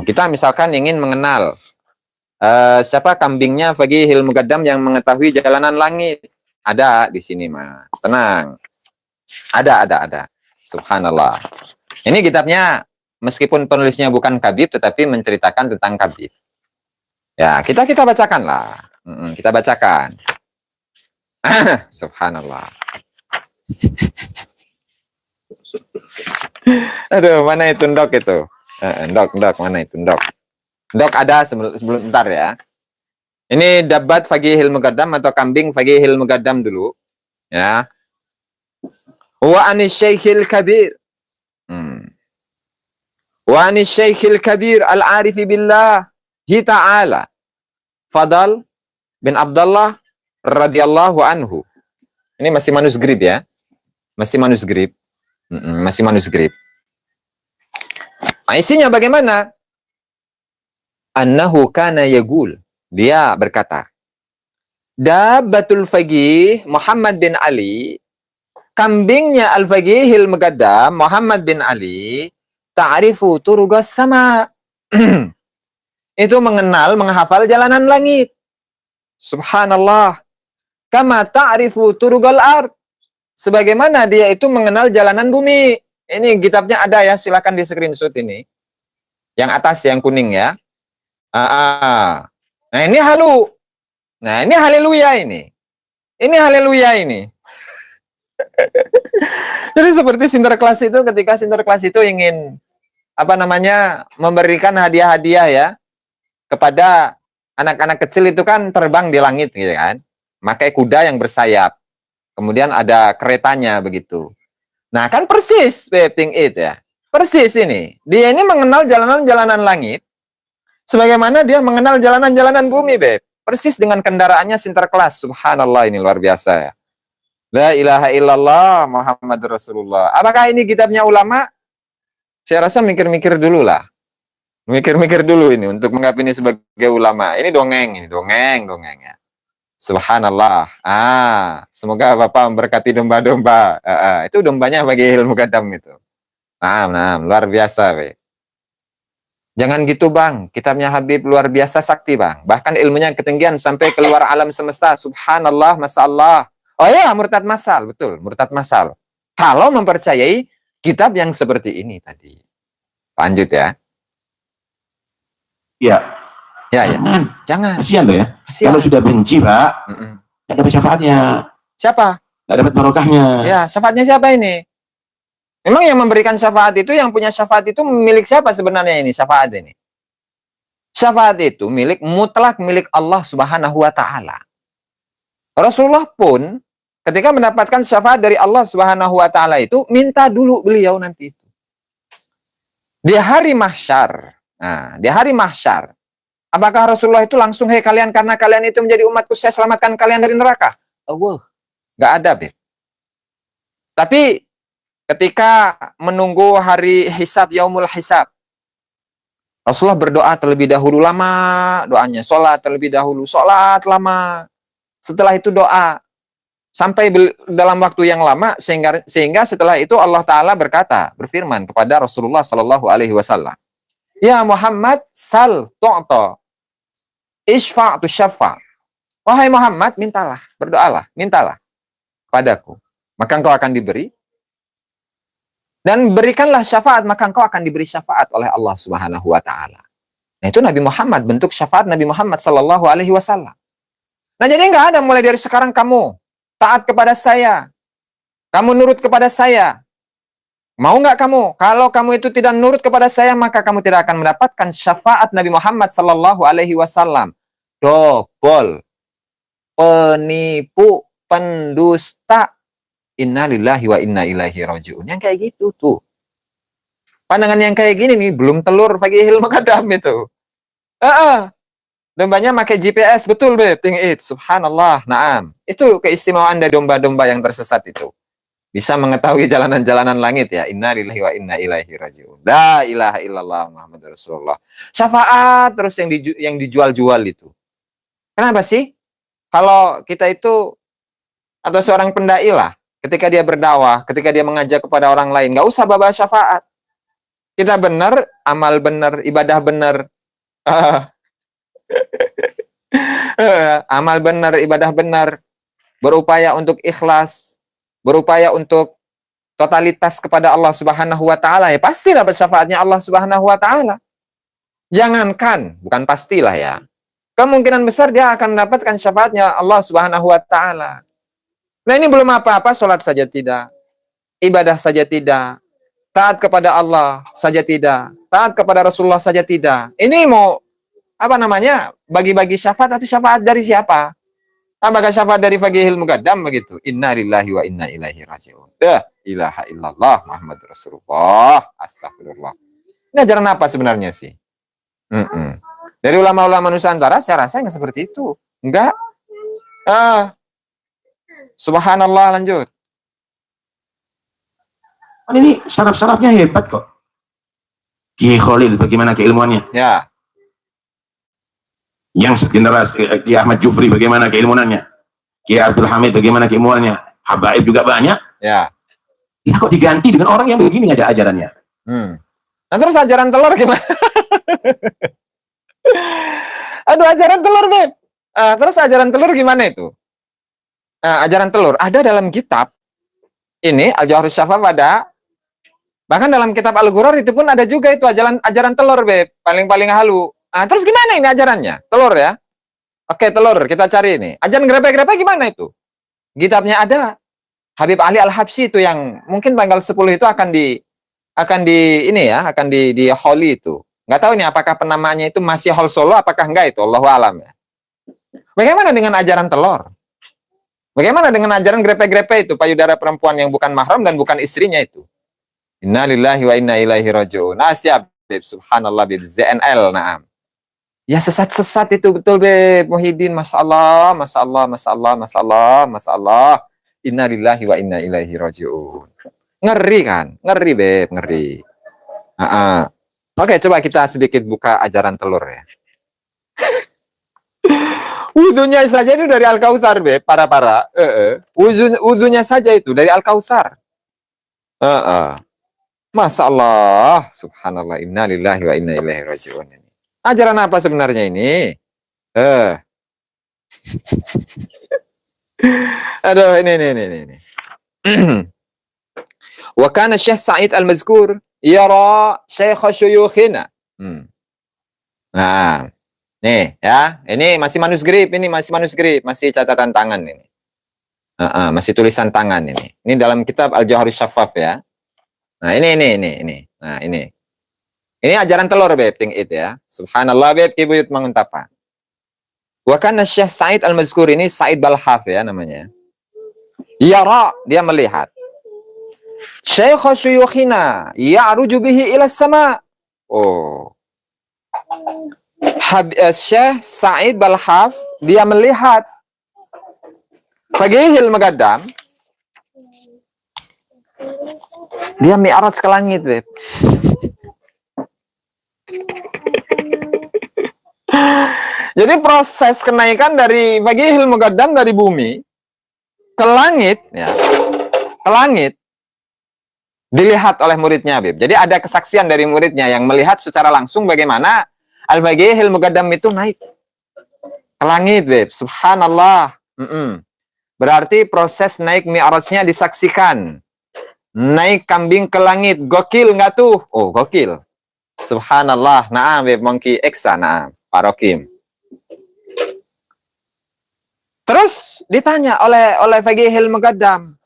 Kita misalkan ingin mengenal siapa kambingnya Faqihil Muqaddam yang mengetahui jalanan langit. Ada di sini mah. Tenang. Ada. Subhanallah. Ini kitabnya meskipun penulisnya bukan Kabib tetapi menceritakan tentang Kabib. Ya, kita bacakan lah. Kita bacakan. Subhanallah. Aduh, mana itu ndok itu? Ndok, mana itu ndok? Ndok ada sebelum ntar ya. Ini dabat Faqihil Muqaddam atau kambing Faqihil Muqaddam dulu. Ya. Wa anis Syekhil Kabir. Wa anis Syekhil Kabir al-arifi billahi ta'ala. Fadal bin Abdullah radhiyallahu anhu. Ini masih manuskrip ya. Masih manuskrip. Masih manuskrip. Isinya bagaimana? Annahu kana yaqul. Dia berkata, Dabbatul Faqih Muhammad bin Ali, kambingnya Al-Faqihil Muqaddam Muhammad bin Ali, ta'rifu turugas sama. Itu mengenal, menghafal jalanan langit. Subhanallah. Kama ta'rifu turugal ard. Sebagaimana dia itu mengenal jalanan bumi. Ini kitabnya ada ya, silakan di screenshot ini. Yang atas yang kuning ya. Nah ini halu. Nah ini haleluya ini. Ini haleluya ini. Jadi seperti Sinterklas itu, ketika Sinterklas itu ingin memberikan hadiah-hadiah ya kepada anak-anak kecil itu kan terbang di langit gitu kan. Pakai kuda yang bersayap. Kemudian ada keretanya begitu. Nah kan persis Ping It ya. Persis ini. Dia ini mengenal jalanan-jalanan langit sebagaimana dia mengenal jalanan-jalanan bumi, Beb. Persis dengan kendaraannya Sinterklas. Subhanallah, ini luar biasa ya. La ilaha illallah Muhammad Rasulullah. Apakah ini kitabnya ulama? Saya rasa mikir-mikir dulu lah. Mikir-mikir dulu ini untuk menganggap ini sebagai ulama. Ini dongeng ya. Subhanallah. Semoga Bapak memberkati domba-domba. Itu dombanya Faqihil Muqaddam itu. Luar biasa, Beb. Jangan gitu bang, kitabnya Habib luar biasa sakti bang. Bahkan ilmunya ketinggian sampai keluar alam semesta. Subhanallah, masyaallah. Oh ya, murtad masal, betul, murtad masal. Kalau mempercayai kitab yang seperti ini tadi. Lanjut ya. Ya. Ya. Jangan. Kasihan loh ya. Kasihan. Kalau sudah benci, Pak, nggak dapat syafaatnya. Siapa? Nggak dapat barokahnya. Ya, syafaatnya siapa ini? Memang yang memberikan syafaat itu, yang punya syafaat itu milik siapa sebenarnya ini syafaat ini? Syafaat itu mutlak milik Allah Subhanahu wa taala. Rasulullah pun ketika mendapatkan syafaat dari Allah Subhanahu wa taala itu minta dulu beliau nanti itu. Di hari mahsyar. Nah, di hari mahsyar. Apakah Rasulullah itu langsung, "Hei kalian, karena kalian itu menjadi umatku, saya selamatkan kalian dari neraka"? Nggak ada, Beb. Tapi ketika menunggu hari hisab, yaumul hisab, Rasulullah berdoa terlebih dahulu lama, doanya sholat terlebih dahulu, sholat lama. Setelah itu doa sampai dalam waktu yang lama sehingga setelah itu Allah Ta'ala berfirman kepada Rasulullah Sallallahu Alaihi Wasallam, Ya Muhammad, sal tu'ta, ishfa' tu syafa'. Wahai Muhammad, mintalah, berdoalah, mintalah padaku, maka engkau akan diberi. Dan berikanlah syafaat, maka engkau akan diberi syafaat oleh Allah Subhanahu wa taala. Nah, itu Nabi Muhammad, bentuk syafaat Nabi Muhammad sallallahu alaihi wasallam. Nah, jadi enggak ada mulai dari sekarang kamu taat kepada saya. Kamu nurut kepada saya. Mau enggak kamu? Kalau kamu itu tidak nurut kepada saya, maka kamu tidak akan mendapatkan syafaat Nabi Muhammad sallallahu alaihi wasallam. Dobol, penipu, pendusta. Inna lillahi wa inna ilaihi raji'un. Yang kayak gitu tuh. Pandangan yang kayak gini nih, belum telur Faqihil Muqaddam itu. Dombanya pakai GPS, betul Beb, tingit. Subhanallah, naam. Itu keistimewaan dari domba-domba yang tersesat itu. Bisa mengetahui jalanan-jalanan langit ya. Inna lillahi wa inna ilaihi raji'un. La ilaha illallah Muhammadur Rasulullah. Syafaat terus yang dijual-jual itu. Kenapa sih? Kalau kita itu atau seorang pendai lah, ketika dia berdakwah, ketika dia mengajak kepada orang lain, nggak usah bawa syafaat. Kita benar, amal benar, ibadah benar. Amal benar, ibadah benar. Berupaya untuk ikhlas, berupaya untuk totalitas kepada Allah Subhanahu wa taala, ya pasti dapat syafaatnya Allah Subhanahu wa taala. Jangankan, bukan pastilah ya. Kemungkinan besar dia akan mendapatkan syafaatnya Allah Subhanahu wa taala. Nah, ini belum apa-apa, salat saja tidak, ibadah saja tidak, taat kepada Allah saja tidak, taat kepada Rasulullah saja tidak. Ini mau apa namanya? Bagi-bagi syafaat atau syafaat dari siapa? Apakah syafaat dari Faqihil Muqaddam begitu? Inna lillahi wa inna ilaihi raji'un. La ilaha illallah Muhammad Rasulullah. Astagfirullah. Ini ajaran apa sebenarnya sih? Dari ulama-ulama Nusantara saya rasa nggak seperti itu. Enggak. Subhanallah, lanjut. Ini saraf-sarafnya hebat kok. Kiai Khalil bagaimana keilmuannya? Ya. Yang segenerasi Kiai Ahmad Jufri bagaimana keilmuannya? Kiai Abdul Hamid bagaimana keilmuannya? Habaib juga banyak. Ya. Ya kok diganti dengan orang yang begini ngajak ajarannya? Nah terus ajaran telur gimana? Aduh, ajaran telur, Beb. Terus ajaran telur gimana itu? Ajaran telur ada dalam kitab ini Al-Jawharus Syafaf ada. Bahkan dalam kitab Al-Ghurar itu pun ada juga itu ajaran telur, Beb. Paling halu. Terus gimana ini ajarannya? Telur ya? Oke, telur. Kita cari ini. Ajaran grepe-grepe gimana itu? Kitabnya ada. Habib Ali Al-Habsyi itu yang mungkin tanggal 10 itu akan di Holi itu. Nggak tahu nih apakah penamaannya itu masih Hol Solo apakah enggak itu. Allahu alam ya. Bagaimana dengan ajaran telur? Bagaimana dengan ajaran grepe-grepe itu, payudara perempuan yang bukan mahram dan bukan istrinya itu? Inna lillahi wa inna ilaihi raji'un. Siap, Beb. Subhanallah, Beb. ZNL, naam. Ya sesat-sesat itu betul, Beb. Muhyiddin, Masya Allah, Masya Allah, Masya Allah, Masya Allah, Masya Allah. Inna lillahi wa inna ilaihi raji'un. Ngeri kan? Ngeri, Beb. Ngeri. Oke, coba kita sedikit buka ajaran telur ya. Wudhunya saja itu dari Al-Kautsar, Beb. Para. Wudhunya saja itu dari Al-Kautsar. Masya Allah. Subhanallah. Inna lillahi wa inna ilaihi raji'un. Ajaran apa sebenarnya ini? Aduh, ini. Wa kana Syekh Sa'id Al-Mazkur yara Syekh Syuyukhina. Nah, nih ya, ini masih manuskrip, masih catatan tangan ini. Masih tulisan tangan ini. Ini dalam kitab Al-Jawharus Syafaf ya. Nah, ini. Nah, ini. Ini ajaran telur, Beb, tingit ya. Subhanallah, Beb, kibuyut manguntapa. Wa kana Syekh Sa'id Al-Mazkur ini Sa'id Balhaf ya namanya. Yara, dia melihat. Syekh Syuyukhina ya'ruju bihi ila sama. Syekh Sa'id Balhaf dia melihat Faqihil Muqaddam dia mi'raj ke langit, Beb. Jadi proses kenaikan dari Faqihil Muqaddam dari bumi ke langit ya. Ke langit dilihat oleh muridnya, Beb. Jadi ada kesaksian dari muridnya yang melihat secara langsung bagaimana Al-Faqihil Muqaddam itu naik ke langit, Beb. Subhanallah. Berarti proses naik mi'rajnya disaksikan. Naik kambing ke langit. Gokil nggak tuh? Oh, gokil. Subhanallah. Naam, Beb. Monkey Eksa. Naam. Pak Rokim. Terus ditanya oleh Faqihil Muqaddam.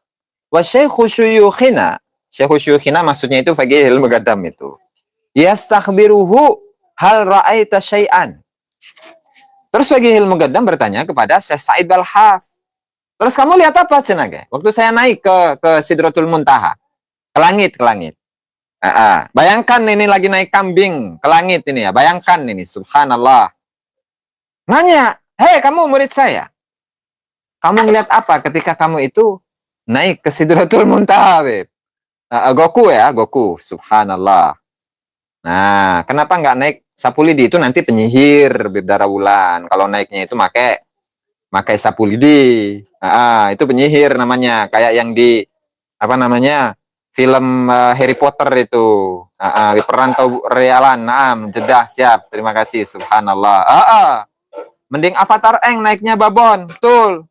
Wa Syekhu Syuyukhina. Syekhu Syuyukhina maksudnya itu Faqihil Muqaddam itu. Yastakhbiruhu hal ra'aita syai'an. Terus Faqihil Muqaddam bertanya kepada Syekh Sa'id Balhaf. Terus kamu lihat apa, Cenage? Waktu saya naik ke Sidratul Muntaha. Ke langit. Bayangkan ini lagi naik kambing ke langit ini ya. Bayangkan ini, subhanallah. Nanya, hei kamu murid saya, kamu ngeliat apa ketika kamu itu naik ke Sidratul Muntaha, Beb? Goku ya, Goku, subhanallah. Nah, kenapa nggak naik sapu lidi? Itu nanti penyihir, Beb Darawulan. Kalau naiknya itu pakai sapu lidi. Itu penyihir namanya, kayak yang di apa namanya film Harry Potter itu. Perantau Realan. Jedah siap. Terima kasih, subhanallah. Mending Avatar Eng naiknya babon, betul.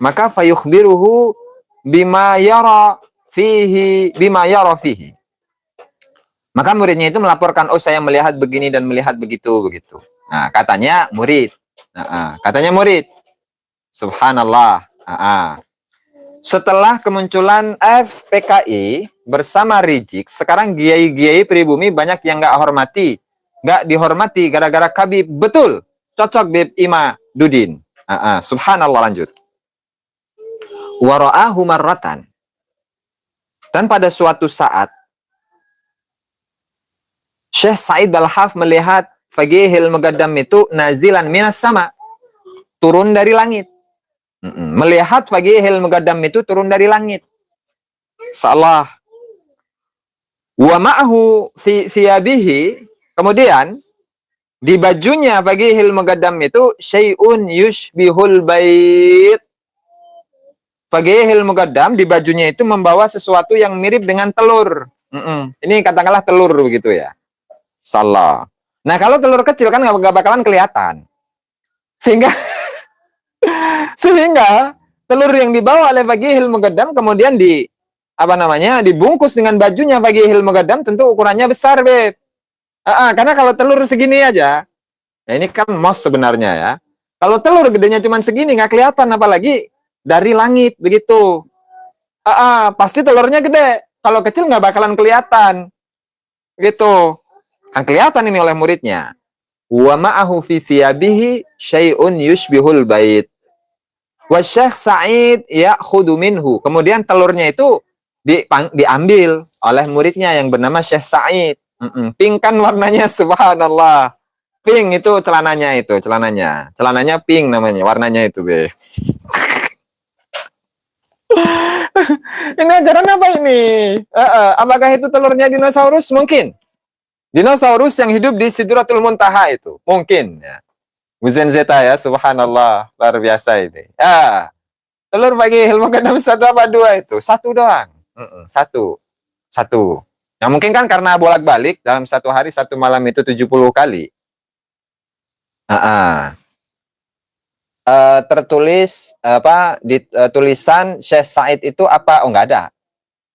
Maka fayukhbiruhu bima yara fihi. Maka muridnya itu melaporkan, oh saya melihat begini dan melihat begitu. Nah, katanya murid. Katanya murid. Subhanallah. Setelah kemunculan FPKI bersama Rizik, sekarang kiai-kiai pribumi banyak yang nggak dihormati gara-gara Kabib. Betul. Cocok Bib Ima Dudin. Subhanallah, lanjut. Wara'ahu marratan. Dan pada suatu saat Syekh Said Balhaf melihat Fagihil Mugaddam itu nazilan minas sama, turun dari langit. Melihat Fagihil Mugaddam itu turun dari langit. Salah. Wa ma'ahu fi thiyabihi, kemudian di bajunya Fagihil Mugaddam itu syai'un yushbihul bait. Fagihil Mugaddam di bajunya itu membawa sesuatu yang mirip dengan telur. Ini katakanlah telur begitu ya. Salah. Nah, kalau telur kecil kan nggak bakalan kelihatan. Sehingga telur yang dibawa oleh Fagihil Mugaddam kemudian dibungkus dengan bajunya Fagihil Mugaddam, tentu ukurannya besar, Beb. Karena kalau telur segini aja, nah ini kan mos sebenarnya ya. Kalau telur gedenya cuma segini nggak kelihatan, apalagi dari langit begitu. Pasti telurnya gede. Kalau kecil nggak bakalan kelihatan. Gitu. Kan kelihatan ini oleh muridnya. Wa ma'ahu fi thiyabihi syai'un yushbihul bait. Wa Syekh Sa'id ya'khudhu minhu. Kemudian telurnya itu diambil oleh muridnya yang bernama Syekh Sa'id. Pink kan warnanya, subhanallah. Pink itu celananya. Celananya pink namanya, warnanya itu, Be. Ini ajaran apa ini? Apakah itu telurnya dinosaurus? Mungkin. Dinosaurus yang hidup di Sidratul Muntaha itu. Mungkin. Ya. Uzen Zeta ya, subhanallah. Luar biasa ini. Telur Fagihil Mugaddam 1 apa 2 itu? 1 doang. Satu. Nah, mungkin kan karena bolak-balik dalam 1 hari 1 malam itu 70 kali. Tertulis di tulisan Syekh Said itu apa? Oh, nggak ada.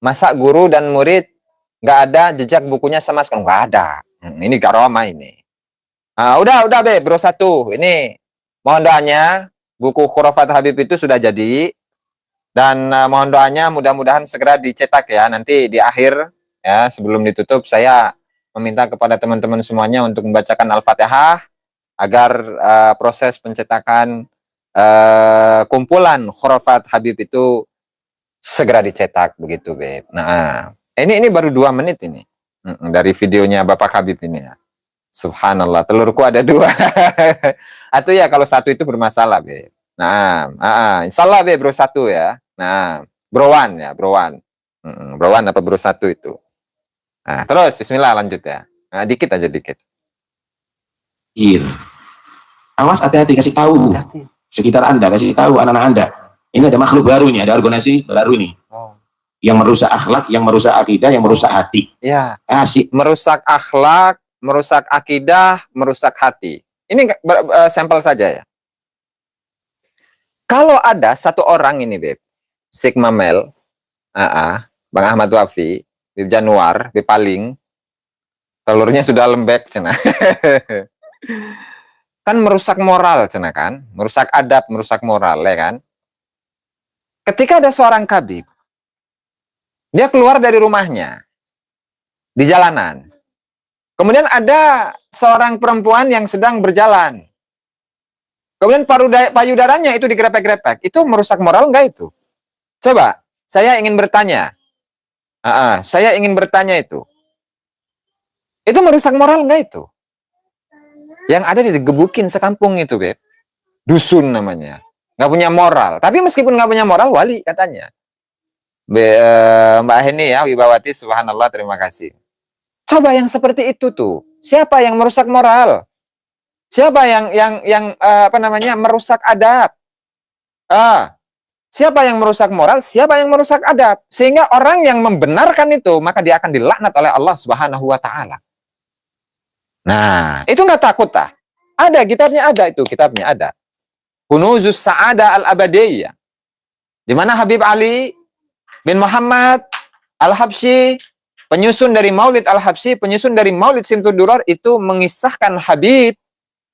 Masa guru dan murid nggak ada jejak bukunya sama sekali? Nggak ada. Ini karomah ini. Udah Be, bro 1. Ini mohon doanya, buku Khurafat Habib itu sudah jadi. Dan mohon doanya mudah-mudahan segera dicetak ya. Nanti di akhir ya, sebelum ditutup saya meminta kepada teman-teman semuanya untuk membacakan Al-Fatihah agar proses pencetakan kumpulan Khurafat Habib itu segera dicetak begitu, Beb. Nah, ini baru 2 menit ini dari videonya Bapak Habib ini ya. Subhanallah, telurku ada 2. Atau ya kalau 1 itu bermasalah, Beb. Nah, insyaallah, Beb, bro 1 ya. Nah, bro 1 ya, bro 1. Bro 1 apa bro 1 itu. Nah, terus bismillah lanjut ya. Nah, dikit aja. Awas, hati-hati, kasih tahu. Sekitar Anda, kasih tahu anak-anak Anda. Ini ada makhluk baru nih, ada organisasi baru nih. Yang merusak akhlak, yang merusak akidah, yang merusak hati. Ya. Merusak akhlak, merusak akidah, merusak hati. Ini sampel saja ya. Kalau ada 1 orang ini, Beb, Sigma Mel, Bang Ahmad Wafi, Bib Januar, Bib Paling, telurnya sudah lembek, cina. Kan merusak moral, cina kan? Merusak adab, merusak moral, ya kan? Ketika ada seorang Kabib, dia keluar dari rumahnya, di jalanan. Kemudian ada seorang perempuan yang sedang berjalan. Kemudian payudaranya itu digrepek-grepek. Itu merusak moral enggak itu? Coba, saya ingin bertanya. Saya ingin bertanya itu. Itu merusak moral enggak itu? Yang ada digebukin sekampung itu, Beb. Dusun namanya. Nggak punya moral. Tapi meskipun nggak punya moral, wali katanya. Mbak Heni ya, Wibawati, subhanallah, terima kasih. Coba yang seperti itu tuh. Siapa yang merusak moral? Siapa yang apa namanya merusak adab? Siapa yang merusak moral? Siapa yang merusak adab? Sehingga orang yang membenarkan itu, maka dia akan dilaknat oleh Allah Subhanahu wa taala. Nah, itu nggak takut tah? Ada kitabnya, ada itu kitabnya ada. Kunuzus Sa'ada Al-Abadiyah. Di mana Habib Ali bin Muhammad Al-Habsyi, penyusun dari Maulid Al-Habsyi, penyusun dari Maulid Simtud Duror, itu mengisahkan Habib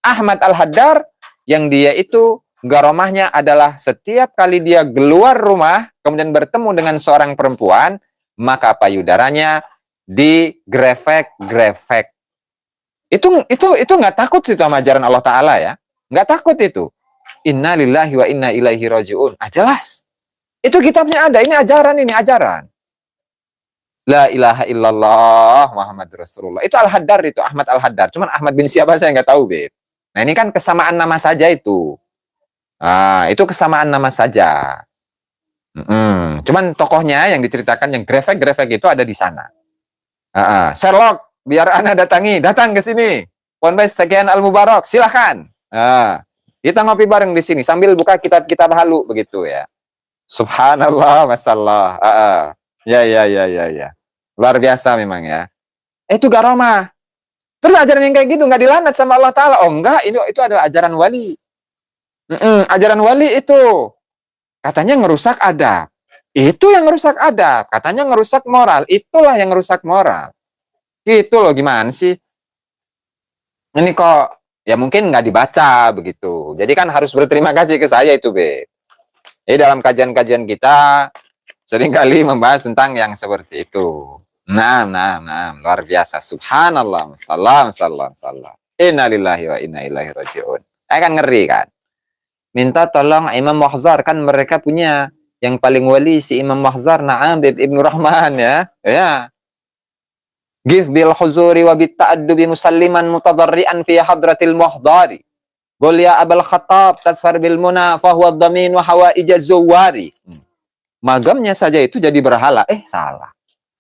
Ahmad Al-Haddar yang dia itu garomahnya adalah setiap kali dia keluar rumah kemudian bertemu dengan seorang perempuan, maka payudaranya digrefek-grefek. Itu nggak takut sih sama ajaran Allah Ta'ala ya. Nggak takut itu. Inna lillahi wa inna ilaihi raji'un. Jelas. Itu kitabnya ada. Ini ajaran. La ilaha illallah Muhammad Rasulullah. Itu Al-Haddar itu. Ahmad Al-Haddar. Cuman Ahmad bin siapa saya nggak tahu, Beb. Nah ini kan kesamaan nama saja itu. Itu kesamaan nama saja. Cuman tokohnya yang diceritakan, yang grefek-grefek itu ada di sana. Sherlock, biar Anda datang ke sini. Ponpes sekian Al-Mubarak, silahkan. Kita ngopi bareng di sini sambil buka kitab-kitab halu begitu ya. Subhanallah, masallah. Ya. Luar biasa memang ya. Itu garomah. Terus ajaran yang kayak gitu nggak dilanat sama Allah Ta'ala. Oh enggak, itu adalah ajaran wali. Ajaran wali itu katanya ngerusak adab. Itu yang ngerusak adab. Katanya ngerusak moral. Itulah yang ngerusak moral. Gitu loh, gimana sih? Ini kok ya mungkin nggak dibaca begitu. Jadi kan harus berterima kasih ke saya itu, Be. Jadi dalam kajian-kajian kita seringkali membahas tentang yang seperti itu. Nah, luar biasa. Subhanallah, salam. Inna lillahi wa inna ilaihi raji'un. Kan ngeri kan? Minta tolong Imam Mahzar, kan mereka punya yang paling wali si Imam Mahzar, na'am, Ibnu Rahman ya. Ya. Give bil huzuri wa bit ta'addubi musalliman mutadarrian fi hadratil muhdari. Qul ya Abul Khattab tadfar bil muna fa huwa dhamin wa hawaijaz zuwari. Magamnya saja itu jadi berhala. Salah.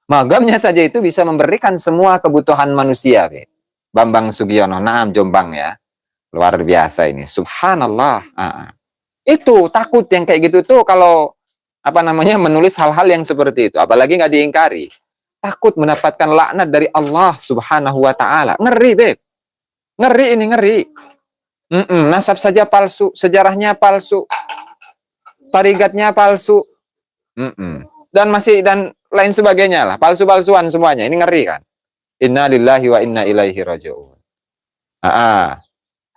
Magamnya saja itu bisa memberikan semua kebutuhan manusia. Bambang Sugiono, naam, Jombang ya. Luar biasa ini. Subhanallah. Itu takut yang kayak gitu tuh kalau apa namanya menulis hal-hal yang seperti itu. Apalagi nggak diingkari. Takut mendapatkan laknat dari Allah Subhanahu wa Ta'ala. Ngeri, Beb. Ngeri ini, ngeri. Nasab saja palsu, sejarahnya palsu, tarigatnya palsu, dan lain sebagainya lah, palsu-palsuan semuanya. Ini ngeri kan? Inna lillahi wa inna ilaihi raji'un.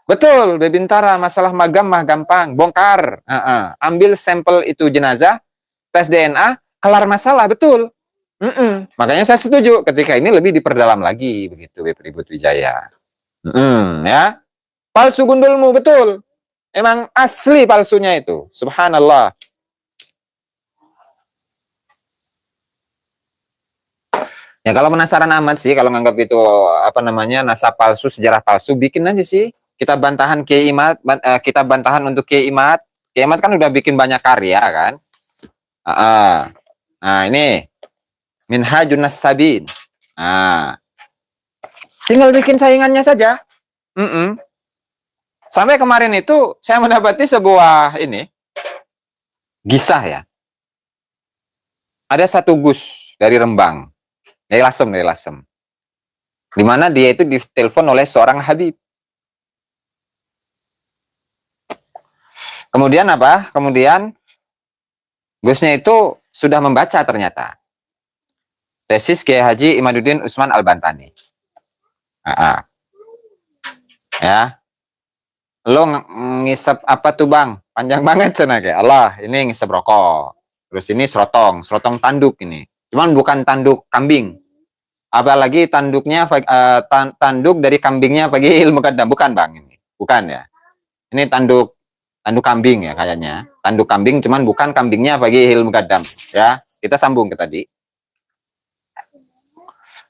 Betul, Bebintara, masalah magam mah gampang, bongkar. Ambil sampel itu jenazah, tes DNA, kelar masalah, betul. Makanya saya setuju ketika ini lebih diperdalam lagi begitu, Beb Ribut Wijaya. Ya. Palsu gundulmu, betul. Emang asli palsunya itu. Subhanallah. Ya kalau penasaran amat sih, kalau nganggap itu apa namanya nasab palsu, sejarah palsu, bikin aja sih. Kita bantahan Kiai Imad, kita bantahan untuk Kiai Imad. Kiai Imad kan udah bikin banyak karya kan. Nah ini Minhajun Nas-Sabin. Tinggal bikin saingannya saja. Sampai kemarin itu saya mendapati sebuah kisah ya. Ada satu Gus dari Rembang, dari Lasem. Di mana dia itu ditelepon oleh seorang Habib. Kemudian apa? Kemudian Gusnya itu sudah membaca ternyata tesis Kiai Haji Imaduddin Usman Al-Bantani. Ya. Lo ngisep apa tuh Bang? Panjang banget sana kayak Allah, ini ngisep rokok. Terus ini serotong tanduk ini. Cuman bukan tanduk kambing. Apalagi tanduknya tanduk dari kambingnya pagi ilmu kadam, bukan Bang ini. Bukan ya. Ini tanduk kambing ya kayaknya. Tanduk kambing cuman bukan kambingnya pagi ilmu kadam ya. Kita sambung ke tadi.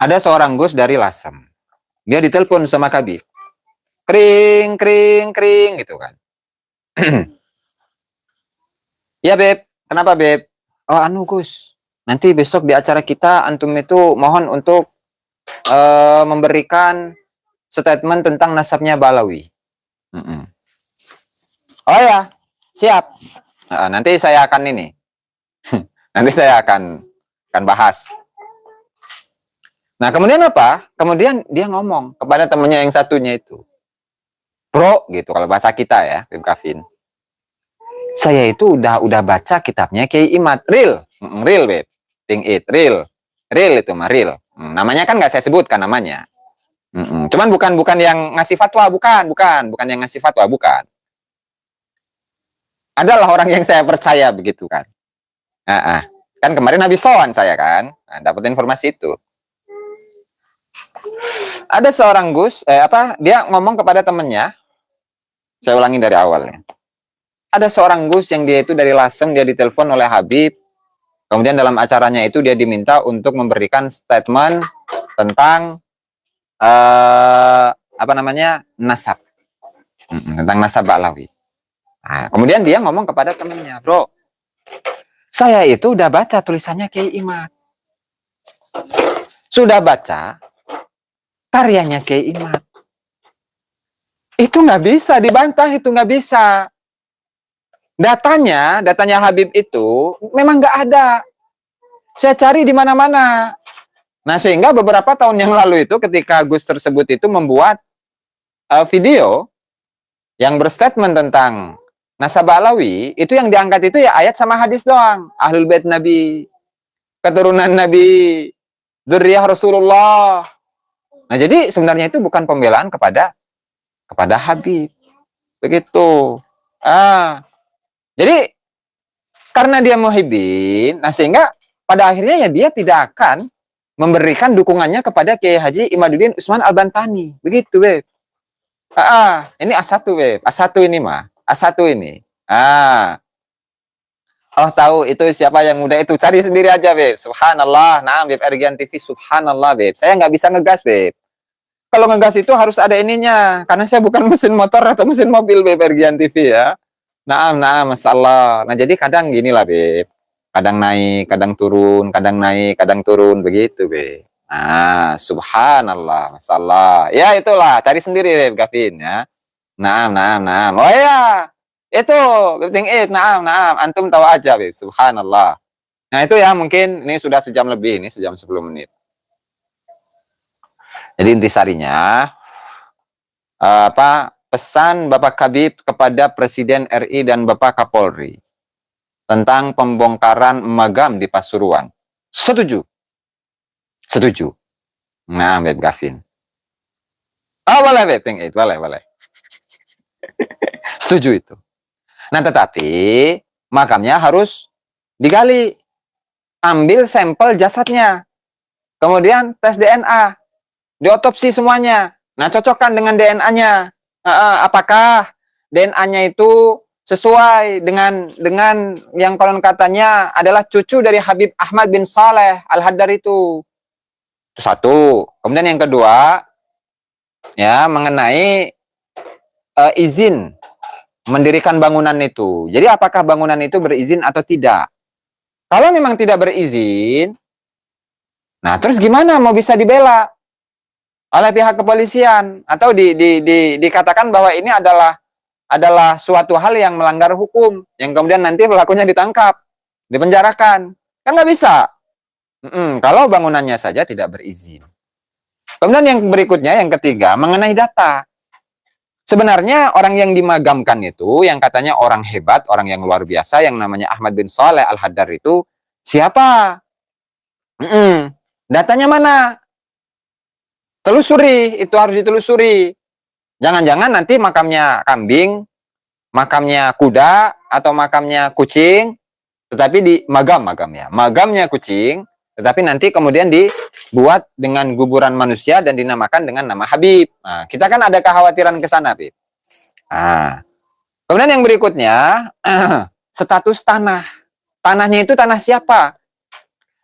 Ada seorang Gus dari Lasem. Dia ditelepon sama Kabir. kering, kering, kering gitu kan. Ya Beb, kenapa Beb? Oh anu Gus, nanti besok di acara kita antum itu mohon untuk memberikan statement tentang nasabnya Balawi. Oh ya, siap. Nanti saya akan ini. Nanti saya akan bahas. Nah, kemudian apa? Kemudian dia ngomong kepada temannya yang satunya itu. Bro, gitu kalau bahasa kita ya, Beb Kavin. Saya itu udah baca kitabnya Kiai Imad, real. Real, Beb. Think it, real. Real itu mah real. Namanya kan nggak saya sebutkan namanya. Cuman bukan yang ngasih fatwa, bukan yang ngasih fatwa, bukan. Adalah orang yang saya percaya begitu kan. Kan kemarin habis sowan saya kan, dapat informasi itu. Ada seorang Gus, dia ngomong kepada temennya, saya ulangi dari awalnya. Ada seorang Gus yang dia itu dari Lasem, dia ditelepon oleh Habib, kemudian dalam acaranya itu dia diminta untuk memberikan statement tentang nasab, tentang nasab Ba'lawi. Nah, kemudian dia ngomong kepada temennya, bro, saya itu udah baca tulisannya Kiai Imad, sudah baca karyanya Kiai Imad. Itu nggak bisa dibantah, itu nggak bisa. Datanya Habib itu memang nggak ada. Saya cari di mana-mana. Nah, sehingga beberapa tahun yang lalu itu ketika Gus tersebut itu membuat video yang berstatement tentang nasab Ba'lawi, itu yang diangkat itu ya ayat sama hadis doang. Ahlul Bait Nabi, keturunan Nabi, dzurriyyah Rasulullah. Nah, jadi sebenarnya itu bukan pembelaan kepada Habib. Begitu. Jadi karena dia muhibbin, nah sehingga pada akhirnya ya dia tidak akan memberikan dukungannya kepada Kiai Haji Imaduddin Usman Al-Bantani. Begitu, Beb. Ini A1, Beb. A1 ini mah. A1 ini. Oh, tahu itu siapa yang muda itu. Cari sendiri aja, Beb. Subhanallah. Nah, Beb Ergian TV. Subhanallah, Beb. Saya nggak bisa ngegas, Beb. Kalau ngegas itu harus ada ininya. Karena saya bukan mesin motor atau mesin mobil, Beb Ergian TV ya. Masalah. Nah, jadi kadang gini lah, Beb. Kadang naik, kadang turun, kadang naik, kadang turun. Begitu, Beb. Nah, subhanallah, masalah. Ya, itulah. Cari sendiri, Beb Gavin, ya. Oh ya, itu, Beb Ting It. Antum tahu aja, Beb. Subhanallah. Nah, itu ya, mungkin ini sudah sejam lebih. Ini sejam 10 menit. Jadi intisarinya, pesan Bapak Habib kepada Presiden RI dan Bapak Kapolri tentang pembongkaran magam di Pasuruan. Setuju. Nah, Beb Gavin. Boleh, Beb Ting It. Boleh. Setuju itu. Nah, tetapi makamnya harus digali. Ambil sampel jasadnya. Kemudian tes DNA. Diotopsi semuanya. Nah, cocokkan dengan DNA-nya. Apakah DNA-nya itu sesuai dengan yang konon katanya adalah cucu dari Habib Ahmad bin Saleh Al-Haddar itu. Itu satu. Kemudian yang kedua, ya, mengenai izin mendirikan bangunan itu. Jadi apakah bangunan itu berizin atau tidak? Kalau memang tidak berizin, nah terus gimana mau bisa dibela oleh pihak kepolisian atau dikatakan bahwa ini adalah suatu hal yang melanggar hukum yang kemudian nanti pelakunya ditangkap, dipenjarakan. Kan nggak bisa. Kalau bangunannya saja tidak berizin. Kemudian yang berikutnya, yang ketiga, mengenai data. Sebenarnya orang yang dimagamkan itu, yang katanya orang hebat, orang yang luar biasa, yang namanya Ahmad bin Saleh Al-Haddar itu, siapa? Datanya mana? Telusuri, itu harus ditelusuri. Jangan-jangan nanti makamnya kambing, makamnya kuda, atau makamnya kucing, tetapi di magamnya kucing, tetapi nanti kemudian dibuat dengan guburan manusia dan dinamakan dengan nama Habib. Nah, kita kan ada kekhawatiran ke sana, Habib. Nah, kemudian yang berikutnya, status tanah. Tanahnya itu tanah siapa?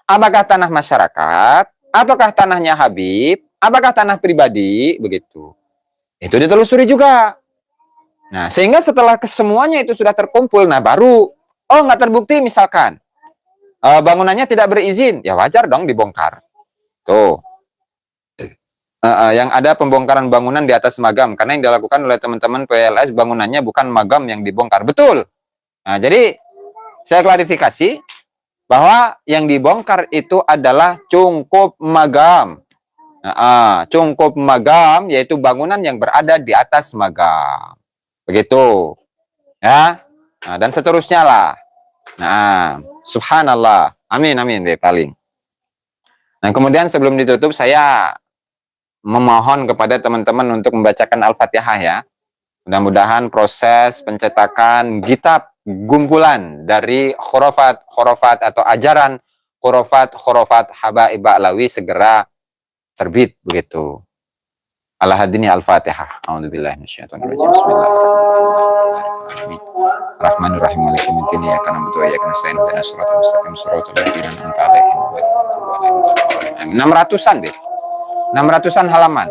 Apakah tanah masyarakat? Ataukah tanahnya Habib? Apakah tanah pribadi? Begitu. Itu ditelusuri juga. Nah, sehingga setelah kesemuanya itu sudah terkumpul, nah baru, oh nggak terbukti misalkan, bangunannya tidak berizin, ya wajar dong dibongkar. Tuh. Yang ada pembongkaran bangunan di atas magam, karena yang dilakukan oleh teman-teman PLS bangunannya bukan magam yang dibongkar. Betul. Nah, jadi saya klarifikasi bahwa yang dibongkar itu adalah cungkup magam. Cungkup magam yaitu bangunan yang berada di atas magam. Begitu. Ya. Nah, dan seterusnya lah. Nah, subhanallah. Amin, amin deh paling. Nah, kemudian sebelum ditutup saya memohon kepada teman-teman untuk membacakan Al-Fatihah ya. Mudah-mudahan proses pencetakan kitab gumpulan dari khurafat atau ajaran khurafat Habaib Ba'lawi segera terbit begitu. Al-Hadini Al-Fatihah. A'udzubillahi minasyaitonir rajim. Bismillahirrahmanirrahim. Rahmanirrahim. Maliki yaumiddin. Iyyaka na'budu wa iyyaka nasta'in. Ihdinas siratal mustaqim. Siratal ladzina an'amta 'alaihim ghairil maghdubi 'alaihim waladdallin. 600-an deh. 600-an halaman.